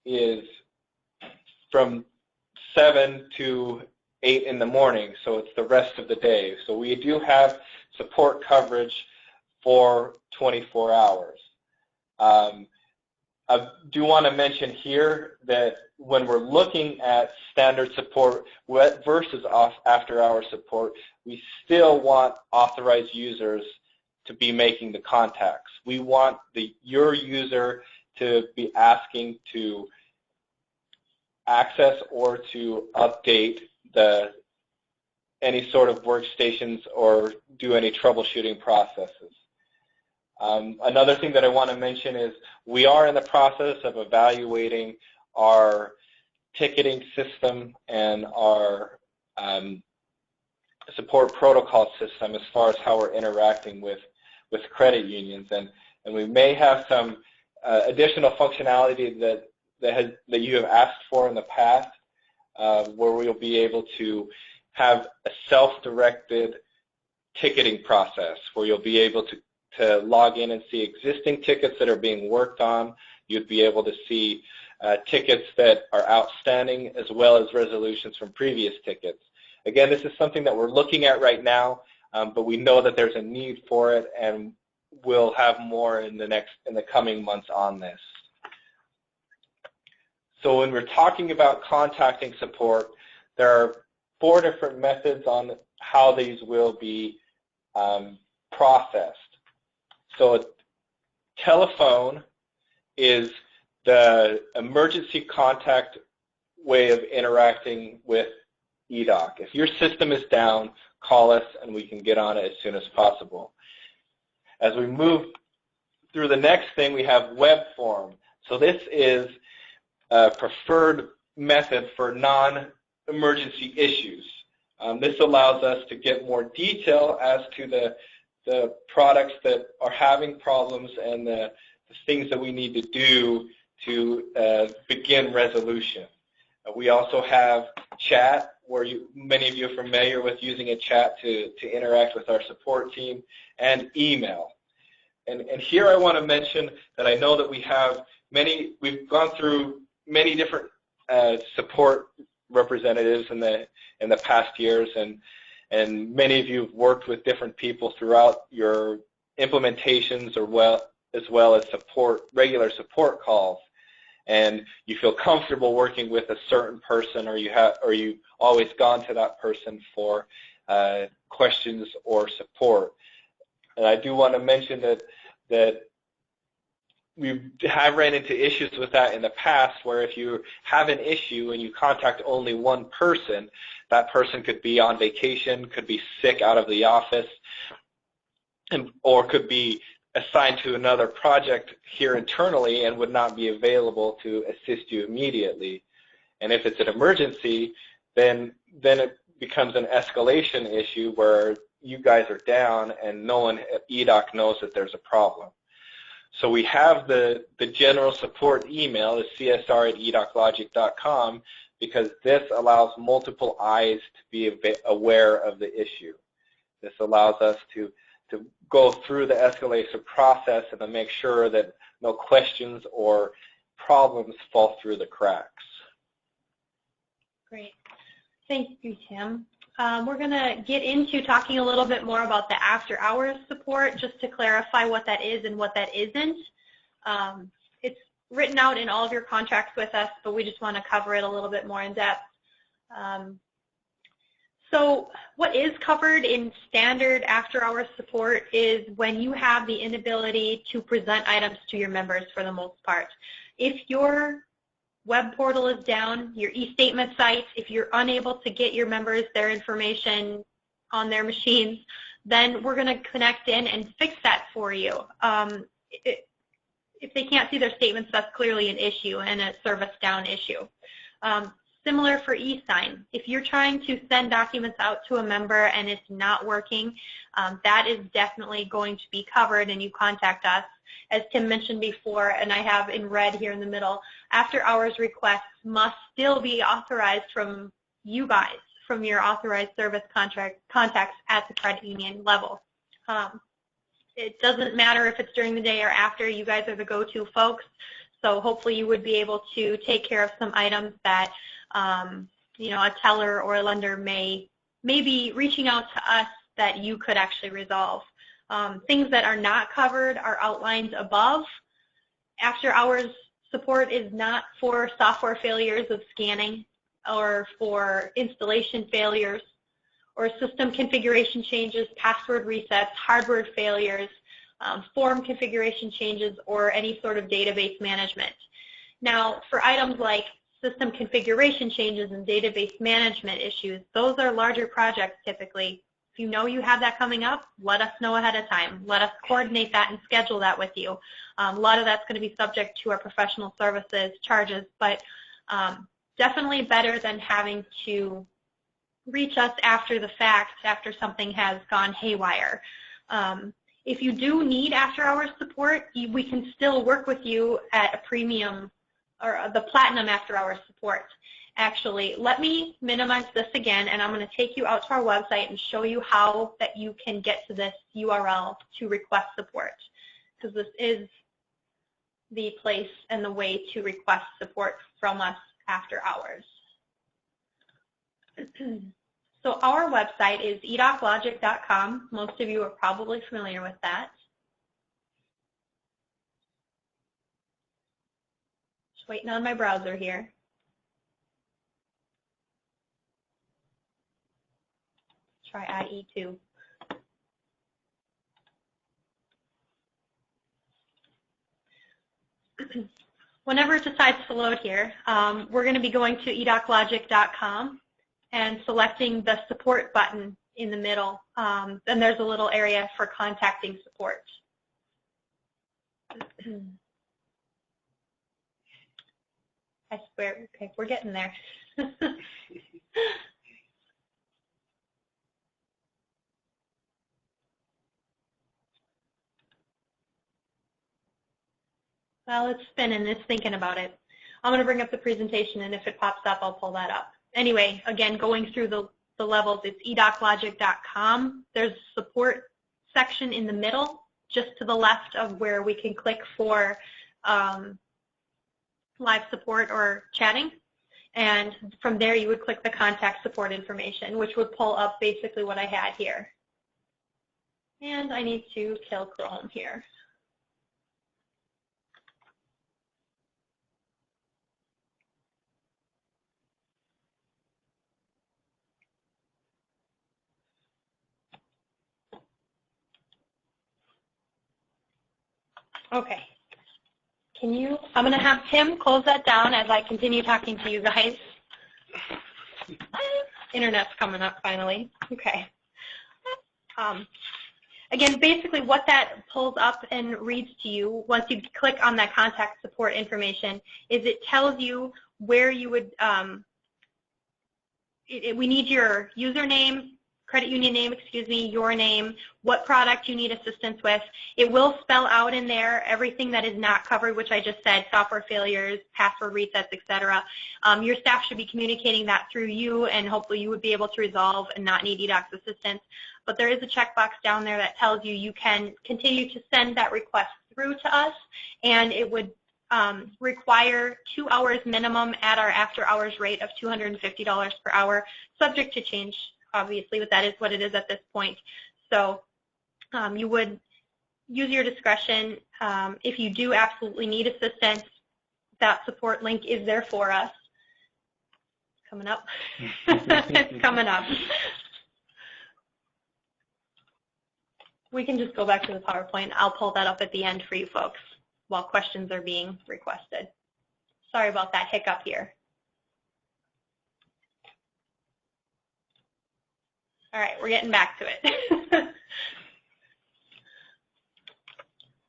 is from 7 to 8 in the morning, so it's the rest of the day. So we do have support coverage for 24 hours. I do want to mention here that when we're looking at standard support versus after-hours support, we still want authorized users to be making the contacts. We want your user to be asking to access or to update any sort of workstations or do any troubleshooting processes. Another thing that I want to mention is we are in the process of evaluating our ticketing system and our support protocol system as far as how we're interacting with credit unions, and we may have some additional functionality that you have asked for in the past, where we'll be able to have a self-directed ticketing process where you'll be able to log in and see existing tickets that are being worked on. You'd be able to see tickets that are outstanding as well as resolutions from previous tickets. Again, this is something that we're looking at right now, but we know that there's a need for it, and we'll have more in the coming months on this. So when we're talking about contacting support, there are 4 different methods on how these will be processed. So telephone is the emergency contact way of interacting with eDOC. If your system is down, call us and we can get on it as soon as possible. As we move through the next thing, we have web form. So this is a preferred method for non-emergency issues. This allows us to get more detail as to the products that are having problems and the things that we need to do to begin resolution. We also have chat, where many of you are familiar with using a chat to interact with our support team, and email. And here I want to mention that I know that we've gone through many different support representatives in the past years, and many of you have worked with different people throughout your implementations as well as regular support calls, and you feel comfortable working with a certain person, or you've always gone to that person for questions or support. And I do want to mention that we have ran into issues with that in the past, where if you have an issue and you contact only one person, that person could be on vacation, could be sick out of the office, or could be assigned to another project here internally and would not be available to assist you immediately. And if it's an emergency, then it becomes an escalation issue where you guys are down and no one at eDOC knows that there's a problem. So we have the general support email, the csr@edoclogic.com, because this allows multiple eyes to be aware of the issue. This allows us to go through the escalation process and to make sure that no questions or problems fall through the cracks. Great. Thank you, Tim. We're going to get into talking a little bit more about the after-hours support, just to clarify what that is and what that isn't. It's written out in all of your contracts with us, but we just want to cover it a little bit more in depth. So what is covered in standard after-hours support is when you have the inability to present items to your members for the most part. If your web portal is down, your e-statement site, if you're unable to get your members their information on their machines, then we're going to connect in and fix that for you. If they can't see their statements, that's clearly an issue and a service down issue. Similar for e-sign. If you're trying to send documents out to a member and it's not working, that is definitely going to be covered, and you contact us. As Tim mentioned before, and I have in red here in the middle, after-hours requests must still be authorized from you guys, from your authorized service contacts at the credit union level. It doesn't matter if it's during the day or after. You guys are the go-to folks, so hopefully you would be able to take care of some items that a teller or a lender may be reaching out to us that you could actually resolve. Things that are not covered are outlined above. After hours support is not for software failures of scanning or for installation failures or system configuration changes, password resets, hardware failures, form configuration changes, or any sort of database management. Now, for items like system configuration changes and database management issues, those are larger projects typically. If you know you have that coming up, let us know ahead of time. Let us coordinate that and schedule that with you. A lot of that's going to be subject to our professional services charges, but definitely better than having to reach us after the fact, after something has gone haywire. If you do need after-hours support, we can still work with you at a premium or the platinum after-hours support. Actually, let me minimize this again, and I'm going to take you out to our website and show you how that you can get to this URL to request support, because this is the place and the way to request support from us after hours. So our website is edoclogic.com. Most of you are probably familiar with that. Just waiting on my browser here. Try IE2. Whenever it decides to load here, we're going to be going to edoclogic.com and selecting the support button in the middle. Then there's a little area for contacting support. I swear, okay, we're getting there. Well, it's spinning, it's thinking about it. I'm going to bring up the presentation, and if it pops up, I'll pull that up. Anyway, again, going through the levels, it's edoclogic.com. There's a support section in the middle, just to the left of where we can click for live support or chatting. And from there, you would click the contact support information, which would pull up basically what I had here. And I need to kill Chrome here. Okay. I'm going to have Tim close that down as I continue talking to you guys. Internet's coming up finally. Okay. Again, basically what that pulls up and reads to you once you click on that contact support information is it tells you where you would, we need your username, credit union name, your name, what product you need assistance with. It will spell out in there everything that is not covered, which I just said, software failures, password resets, etc. Your staff should be communicating that through you, and hopefully you would be able to resolve and not need eDOC's assistance. But there is a checkbox down there that tells you you can continue to send that request through to us, and it would require 2 hours minimum at our after-hours rate of $250 per hour, subject to change, obviously, but that is what it is at this point. So you would use your discretion. If you do absolutely need assistance, that support link is there for us. It's coming up. It's coming up. We can just go back to the PowerPoint. I'll pull that up at the end for you folks while questions are being requested. Sorry about that hiccup here. All right, we're getting back to it.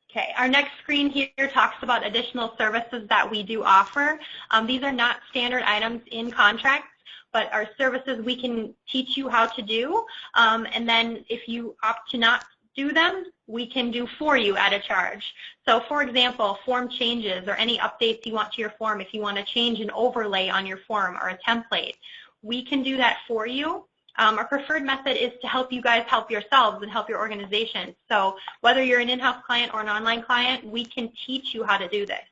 Okay, our next screen here talks about additional services that we do offer. These are not standard items in contracts, but are services we can teach you how to do. And then if you opt to not do them, we can do for you at a charge. So for example, form changes or any updates you want to your form, if you want to change an overlay on your form or a template, we can do that for you. Our preferred method is to help you guys help yourselves and help your organization. So whether you're an in-house client or an online client, we can teach you how to do this.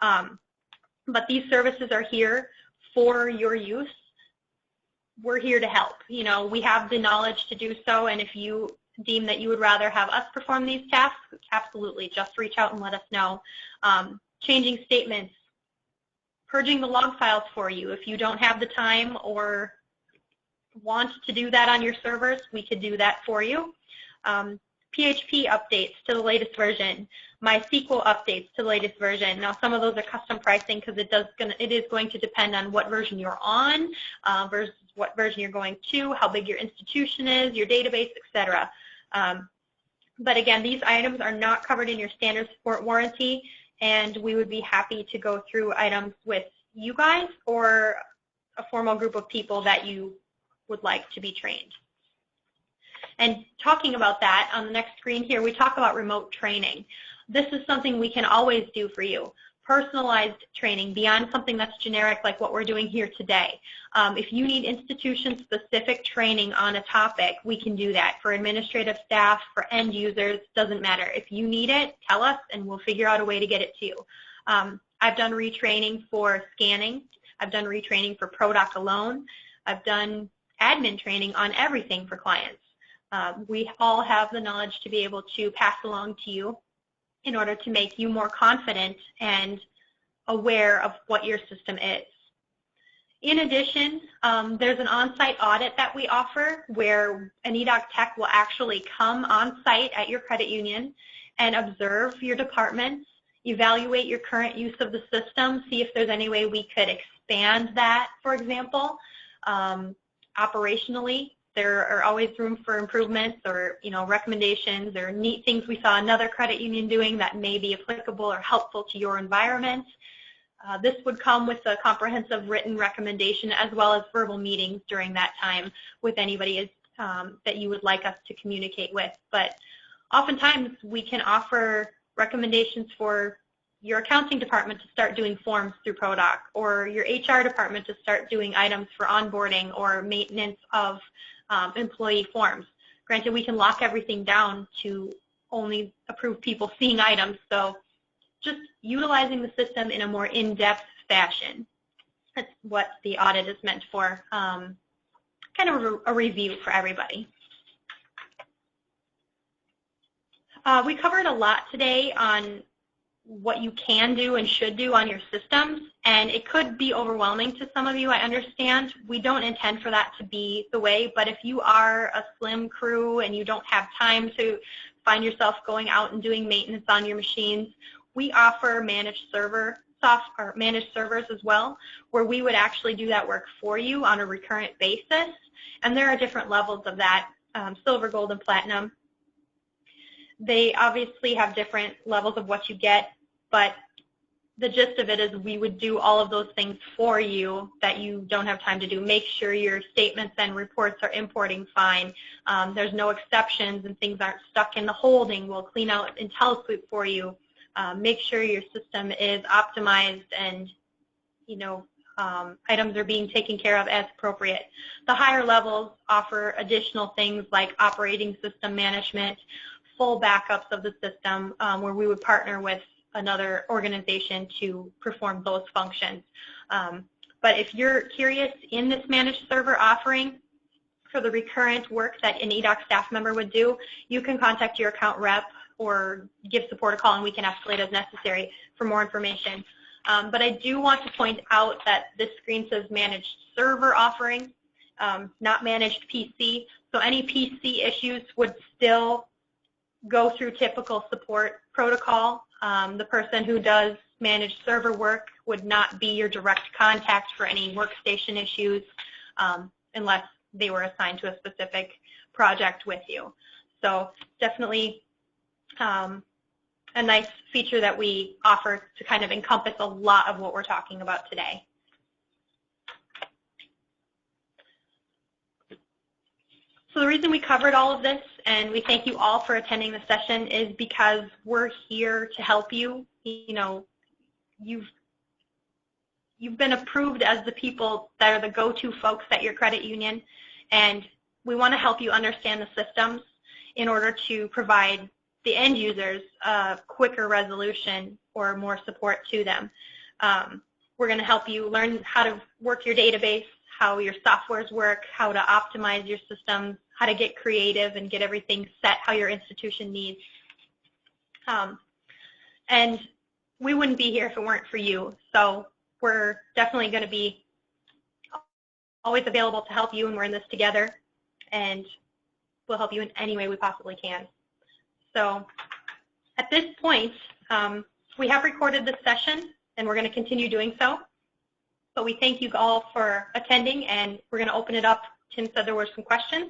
But these services are here for your use. we're here to help. You know, we have the knowledge to do so, and if you deem that you would rather have us perform these tasks, absolutely, just reach out and let us know. Changing statements, purging the log files for you. If you don't have the time or want to do that on your servers, we could do that for you. PHP updates to the latest version, MySQL updates to the latest version. Now, some of those are custom pricing because it is going to depend on what version you're on versus what version you're going to, how big your institution is, your database, etc. But again, these items are not covered in your standard support warranty, and we would be happy to go through items with you guys or a formal group of people that you would like to be trained. And talking about that, on the next screen here, we talk about remote training. This is something we can always do for you. Personalized training beyond something that's generic like what we're doing here today. If you need institution-specific training on a topic, we can do that. For administrative staff, for end users, doesn't matter. If you need it, tell us and we'll figure out a way to get it to you. I've done retraining for scanning. I've done retraining for ProDoc alone. I've done admin training on everything for clients. We all have the knowledge to be able to pass along to you in order to make you more confident and aware of what your system is. In addition, there's an on-site audit that we offer where an eDOC tech will actually come on-site at your credit union and observe your departments, evaluate your current use of the system, see if there's any way we could expand that, for example. Operationally, there are always room for improvements or, you know, recommendations or neat things we saw another credit union doing that may be applicable or helpful to your environment. This would come with a comprehensive written recommendation as well as verbal meetings during that time with anybody that you would like us to communicate with. But oftentimes we can offer recommendations for your accounting department to start doing forms through ProDoc, or your HR department to start doing items for onboarding or maintenance of employee forms. Granted, we can lock everything down to only approve people seeing items, so just utilizing the system in a more in-depth fashion. That's what the audit is meant for, kind of a review for everybody. We covered a lot today on what you can do and should do on your systems, and it could be overwhelming to some of you, I understand. We don't intend for that to be the way, but if you are a slim crew and you don't have time to find yourself going out and doing maintenance on your machines, we offer managed servers as well, where we would actually do that work for you on a recurrent basis, and there are different levels of that, silver, gold, and platinum. They obviously have different levels of what you get, but the gist of it is we would do all of those things for you that you don't have time to do. Make sure your statements and reports are importing fine. There's no exceptions and things aren't stuck in the holding. We'll clean out IntelliSweep for you. Make sure your system is optimized and, you know, items are being taken care of as appropriate. The higher levels offer additional things like operating system management, full backups of the system, where we would partner with another organization to perform those functions. But if you're curious in this managed server offering for the recurrent work that an eDOC staff member would do, you can contact your account rep or give support a call and we can escalate as necessary for more information. But I do want to point out that this screen says managed server offering, not managed PC. So any PC issues would still go through typical support protocol. The person who does managed server work would not be your direct contact for any workstation issues unless they were assigned to a specific project with you. So definitely a nice feature that we offer to kind of encompass a lot of what we're talking about today. So the reason we covered all of this, and we thank you all for attending the session, is because we're here to help you. You know, you've been approved as the people that are the go-to folks at your credit union, and we want to help you understand the systems in order to provide the end users a quicker resolution or more support to them. We're going to help you learn how to work your database, how your softwares work, how to optimize your systems, how to get creative and get everything set how your institution needs. And we wouldn't be here if it weren't for you. So we're definitely going to be always available to help you, and we're in this together, and we'll help you in any way we possibly can. So at this point, we have recorded this session, and we're going to continue doing so. But we thank you all for attending, and we're going to open it up. Tim said there were some questions,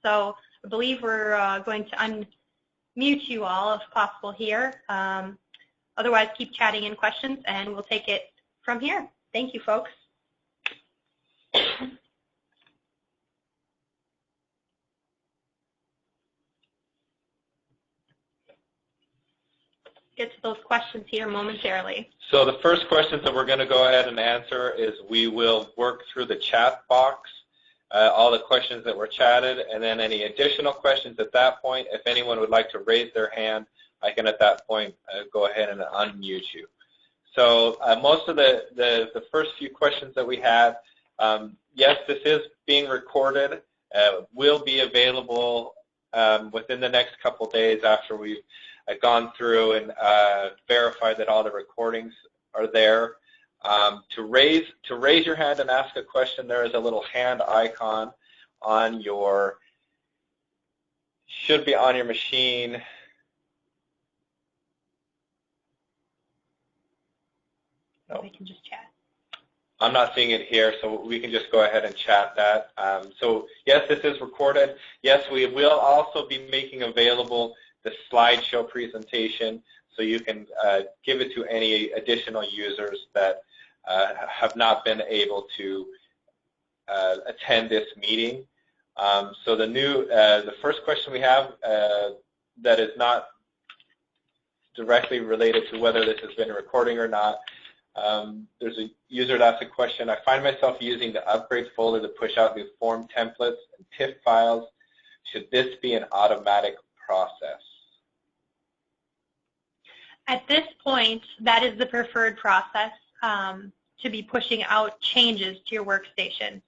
so I believe we're going to unmute you all if possible here. Otherwise, keep chatting in questions, and we'll take it from here. Thank you, folks. Get to those questions here momentarily. So the first questions that we're going to go ahead and answer is we will work through the chat box, all the questions that were chatted, and then any additional questions at that point. If anyone would like to raise their hand, I can at that point go ahead and unmute you. So most of the first few questions that we had, yes, this is being recorded, will be available within the next couple days after we've gone through and verified that all the recordings are there. To raise your hand and ask a question, there is a little hand icon on your, should be on your machine. No. We can just chat. I'm not seeing it here, so we can just go ahead and chat that. So yes, this is recorded. Yes, we will also be making available the slideshow presentation, so you can give it to any additional users that have not been able to attend this meeting. So the first question we have that is not directly related to whether this has been a recording or not. There's a user that asked a question. I find myself using the upgrade folder to push out new form templates and TIFF files. Should this be an automatic process? At this point, that is the preferred process, to be pushing out changes to your workstation.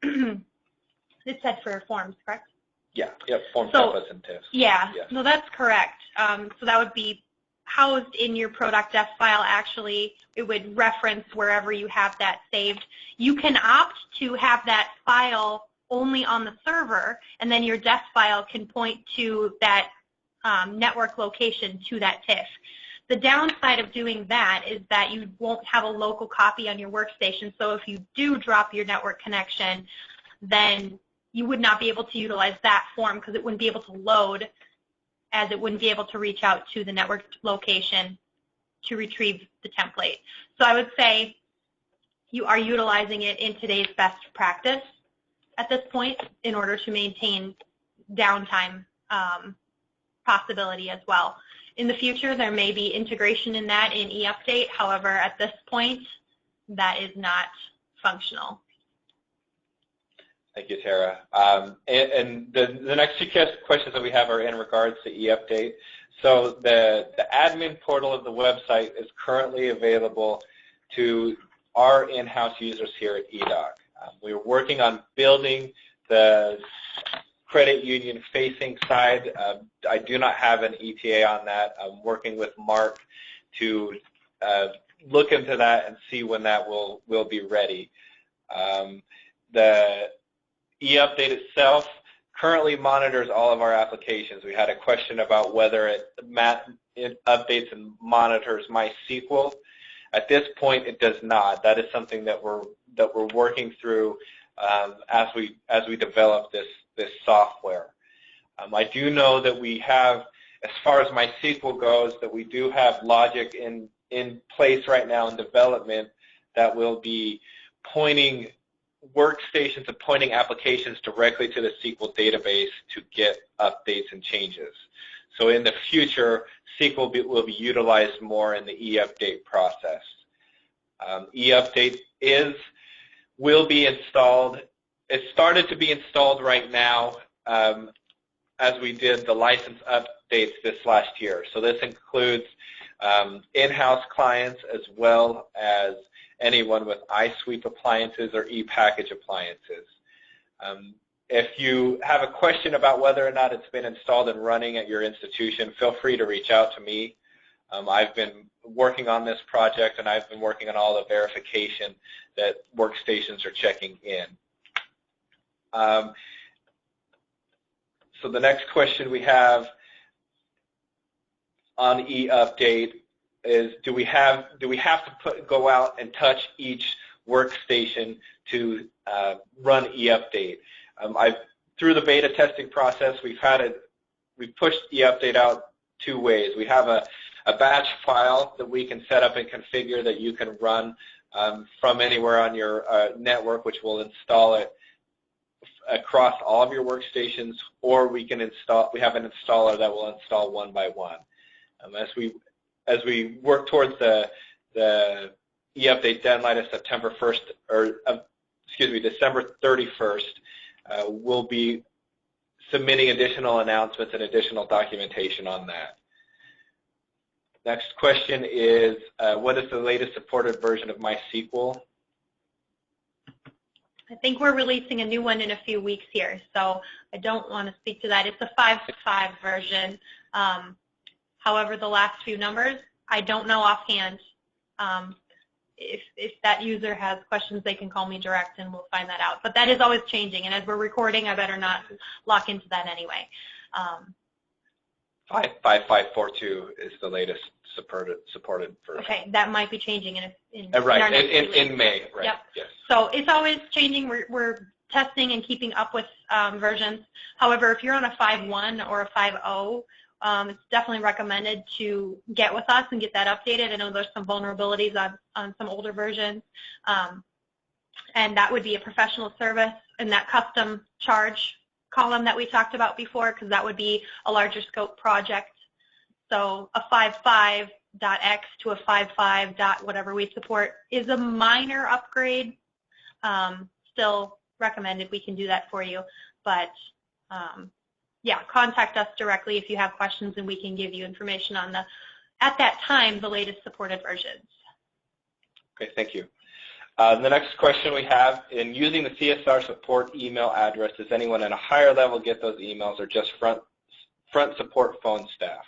It said for forms, correct? Yeah, form templates and TIFFs. Yeah, yes. No, that's correct. So that would be housed in your pro.def file. Actually, it would reference wherever you have that saved. You can opt to have that file only on the server, and then your def file can point to that network location to that TIFF. The downside of doing that is that you won't have a local copy on your workstation, so if you do drop your network connection, then you would not be able to utilize that form because it wouldn't be able to load, as it wouldn't be able to reach out to the network location to retrieve the template. So I would say you are utilizing it in today's best practice at this point in order to maintain downtime possibility as well. In the future, there may be integration in that in eUpdate. However, at this point, that is not functional. Thank you, Tara. And the next two questions that we have are in regards to eUpdate. So the admin portal of the website is currently available to our in-house users here at eDOC. We're working on building the credit union facing side. I do not have an ETA on that. I'm working with Mark to look into that and see when that will be ready. The eUpdate itself currently monitors all of our applications. We had a question about whether it updates and monitors MySQL. At this point, it does not. That is something that we're working through as we develop this software. I do know that we have, as far as MySQL goes, that we do have logic in place right now in development that will be pointing workstations and pointing applications directly to the SQL database to get updates and changes. So in the future, SQL will be utilized more in the eUpdate process. eUpdate will be installed. It started to be installed right now as we did the license updates this last year. So this includes in-house clients as well as anyone with iSweep appliances or ePackage appliances. If you have a question about whether or not it's been installed and running at your institution, feel free to reach out to me. I've been working on this project, and I've been working on all the verification that workstations are checking in. So the next question we have on eUpdate is, do we have to go out and touch each workstation to run eUpdate? Through the beta testing process, we've pushed eUpdate out two ways. We have a batch file that we can set up and configure that you can run from anywhere on your network, which will install it across all of your workstations, or we have an installer that will install one by one. As we work towards the eUpdate deadline of December 31st, we'll be submitting additional announcements and additional documentation on that. Next question is, what is the latest supported version of MySQL? I think we're releasing a new one in a few weeks here, so I don't want to speak to that. It's a 5.5 version. However, the last few numbers, I don't know offhand. If that user has questions, they can call me direct and we'll find that out. But that is always changing, and as we're recording, I better not lock into that anyway. 5.542 is the latest supported version. Okay, that might be changing in right, our next in May, right? Yep. Yes. So it's always changing. We're testing and keeping up with versions. However, if you're on a 5.1 or a 5.0, it's definitely recommended to get with us and get that updated. I know there's some vulnerabilities on some older versions, and that would be a professional service in that custom charge column that we talked about before, because that would be a larger scope project. So a 5.5.x to a 5.5. Whatever we support is a minor upgrade. Still recommended. We can do that for you, but yeah, contact us directly if you have questions, and we can give you information on at that time, the latest supported versions. Okay, thank you. The next question we have, in using the CSR support email address, does anyone at a higher level get those emails, or just front support phone staff?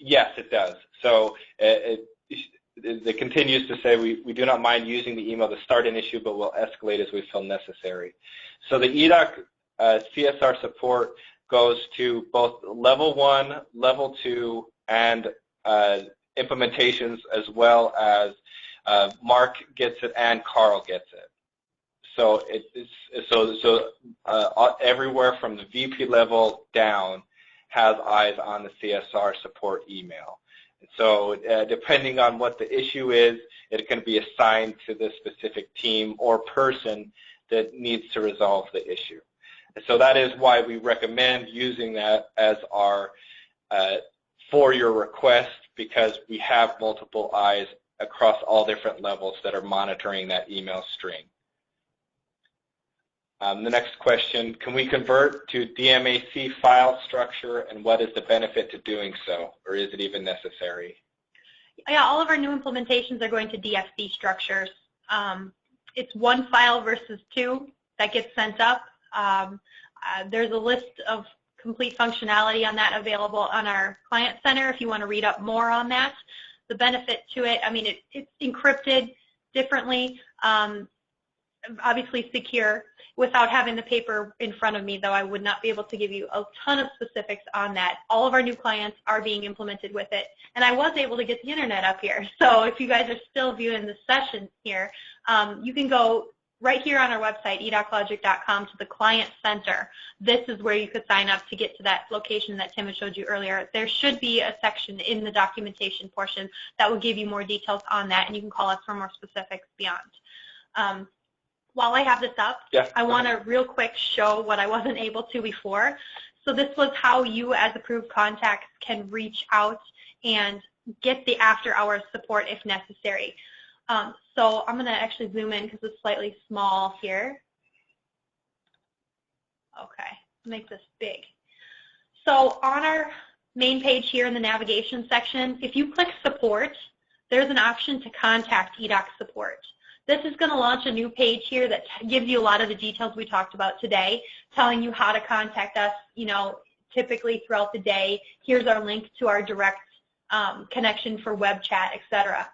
Yes, it does. So it continues to say we do not mind using the email to start an issue, but we'll escalate as we feel necessary. So the eDOC CSR support goes to both level 1, level 2, and implementations, as well as Mark gets it and Carl gets it. So everywhere from the VP level down has eyes on the CSR support email. So depending on what the issue is, it can be assigned to the specific team or person that needs to resolve the issue. So that is why we recommend using that as our for your request, because we have multiple eyes across all different levels that are monitoring that email string. The next question, can we convert to DMAC file structure, and what is the benefit to doing so, or is it even necessary? Yeah, all of our new implementations are going to DFC structures. It's one file versus two that gets sent up. There's a list of complete functionality on that available on our Client Center if you want to read up more on that. The benefit to it, I mean, it's encrypted differently, obviously secure. Without having the paper in front of me, though, I would not be able to give you a ton of specifics on that. All of our new clients are being implemented with it, and I was able to get the internet up here. So if you guys are still viewing the session here, you can go right here on our website, edoclogic.com, to the Client Center. This is where you could sign up to get to that location that Tim had showed you earlier. There should be a section in the documentation portion that will give you more details on that, and you can call us for more specifics beyond. While I have this up, I want to real quick show what I wasn't able to before. So this was how you as approved contacts can reach out and get the after-hours support if necessary. So I'm going to actually zoom in because it's slightly small here. Okay, make this big. So on our main page here in the navigation section, if you click support, there's an option to contact eDOC support. This is going to launch a new page here that gives you a lot of the details we talked about today, telling you how to contact us, you know, typically throughout the day. Here's our link to our direct connection for web chat, etc.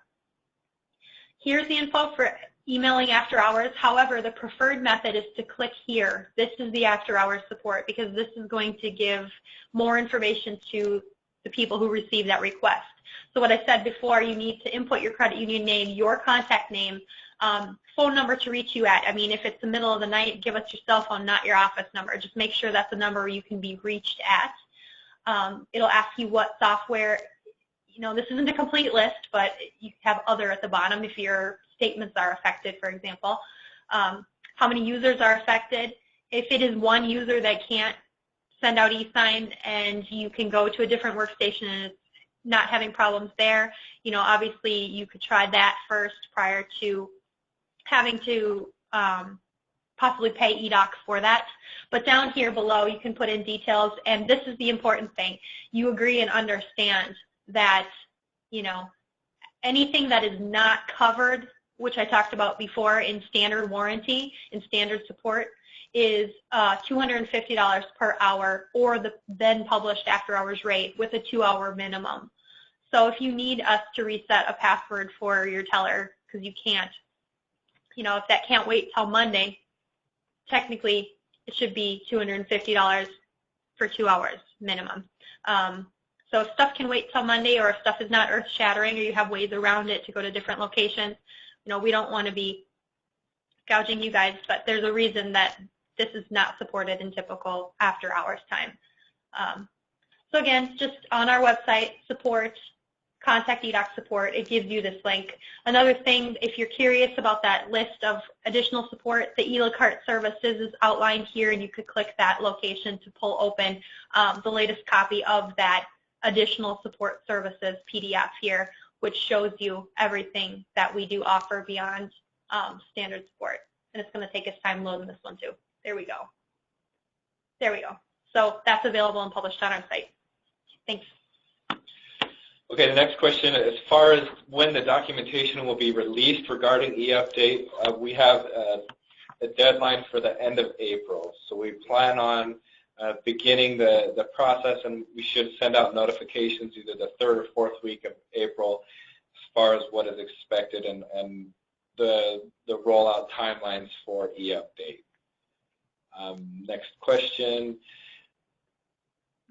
Here's the info for emailing after hours. However, the preferred method is to click here. This is the after hours support, because this is going to give more information to the people who receive that request. So what I said before, you need to input your credit union name, your contact name, phone number to reach you at. I mean, if it's the middle of the night, give us your cell phone, not your office number. Just make sure that's a number you can be reached at. It'll ask you what software. You know, this isn't a complete list, but you have other at the bottom if your statements are affected, for example. How many users are affected? If it is one user that can't send out e-sign and you can go to a different workstation and it's not having problems there, you know, obviously you could try that first prior to having to possibly pay eDOC for that. But down here below you can put in details, and this is the important thing. You agree and understand that, you know, anything that is not covered, which I talked about before in standard warranty, in standard support, is $250 per hour, or the then published after hours rate with a 2-hour minimum. So if you need us to reset a password for your teller because you can't, you know, if that can't wait till Monday, technically it should be $250 for 2 hours minimum. So if stuff can wait till Monday, or if stuff is not earth-shattering, or you have ways around it to go to different locations, you know, we don't want to be gouging you guys, but there's a reason that this is not supported in typical after-hours time. So again, just on our website, support, contact eDOC support, it gives you this link. Another thing, if you're curious about that list of additional support, the eLocart services is outlined here, and you could click that location to pull open the latest copy of that additional support services PDF here, which shows you everything that we do offer beyond standard support. And it's going to take us time loading this one too. There we go. There we go. So that's available and published on our site. Thanks. Okay, the next question, as far as when the documentation will be released regarding eUpdate, we have a deadline for the end of April. So we plan on beginning the process, and we should send out notifications either the 3rd or 4th week of April as far as what is expected and the rollout timelines for eUpdate. Next question.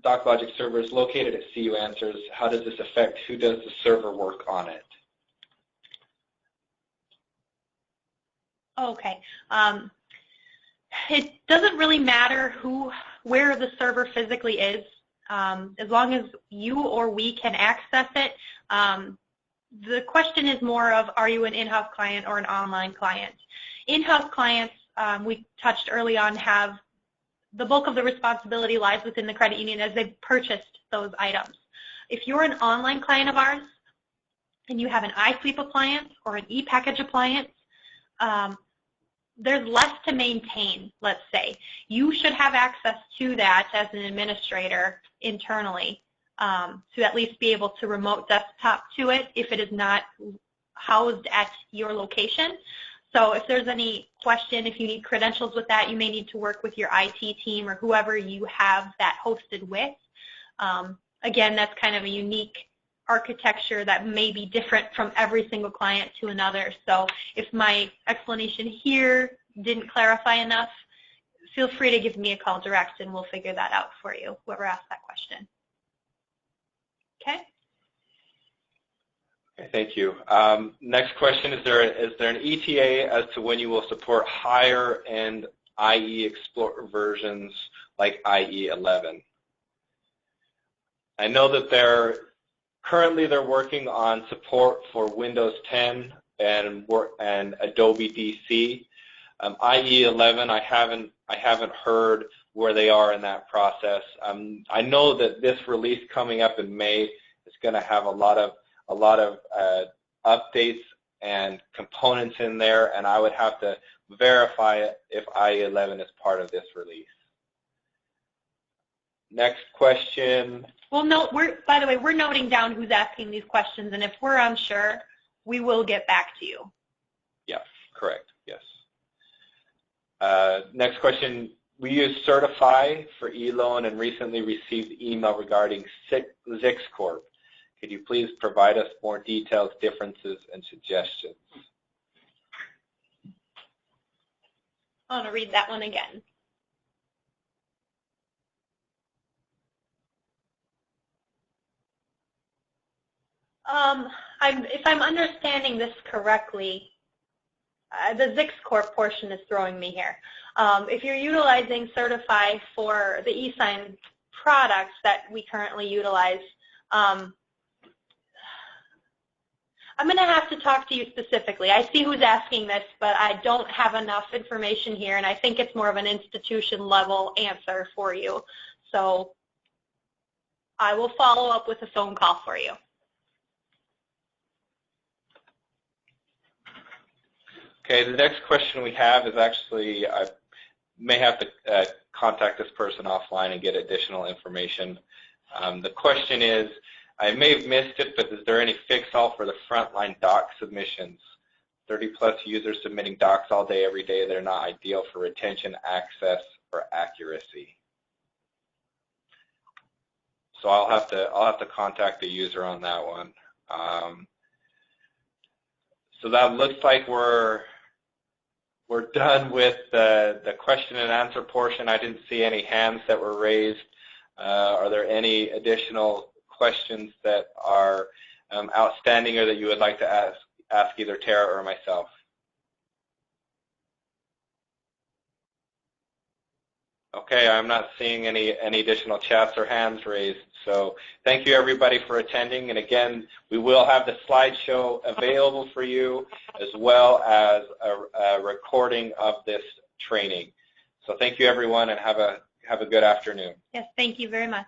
DocLogic server is located at CU Answers. How does this affect who does the server work on it? Okay. It doesn't really matter where the server physically is, as long as you or we can access it. The question is more of, are you an in-house client or an online client? In-house clients, we touched early on, have the bulk of the responsibility lies within the credit union as they've purchased those items. If you're an online client of ours and you have an iSweep appliance or an ePackage appliance, there's less to maintain, let's say. You should have access to that as an administrator internally to at least be able to remote desktop to it if it is not housed at your location. So if there's any question, if you need credentials with that, you may need to work with your IT team or whoever you have that hosted with. Again, that's kind of a unique architecture that may be different from every single client to another. So if my explanation here didn't clarify enough, feel free to give me a call direct and we'll figure that out for you, whoever asked that question. Okay? Okay, thank you. Next question, is there an ETA as to when you will support higher end IE Explorer versions like IE 11? I know that currently they're working on support for Windows 10 and Adobe DC. IE 11, I haven't heard where they are in that process. I know that this release coming up in May is going to have a lot of updates and components in there, and I would have to verify it if IE 11 is part of this release. Next question. Well, no, by the way, we're noting down who's asking these questions, and if we're unsure, we will get back to you. Yeah, correct, yes. Next question, we use Certify for e-loan and recently received email regarding Zix Corp. Could you please provide us more details, differences, and suggestions? I want to read that one again. If I'm understanding this correctly, the Zix Corp portion is throwing me here. If you're utilizing Certify for the eSign products that we currently utilize, I'm going to have to talk to you specifically. I see who's asking this, but I don't have enough information here, and I think it's more of an institution-level answer for you. So I will follow up with a phone call for you. Okay, the next question we have is actually, I may have to contact this person offline and get additional information. The question is, I may have missed it, but is there any fix-all for the frontline doc submissions? 30-plus users submitting docs all day, every day. They're not ideal for retention, access, or accuracy. So I'll have to contact the user on that one. So that looks like we're done with the question and answer portion. I didn't see any hands that were raised. Are there any additional questions that are outstanding or that you would like to ask either Tara or myself? Okay, I'm not seeing any additional chats or hands raised. So thank you everybody for attending. And again, we will have the slideshow available for you as well as a recording of this training. So thank you everyone and have a good afternoon. Yes, thank you very much.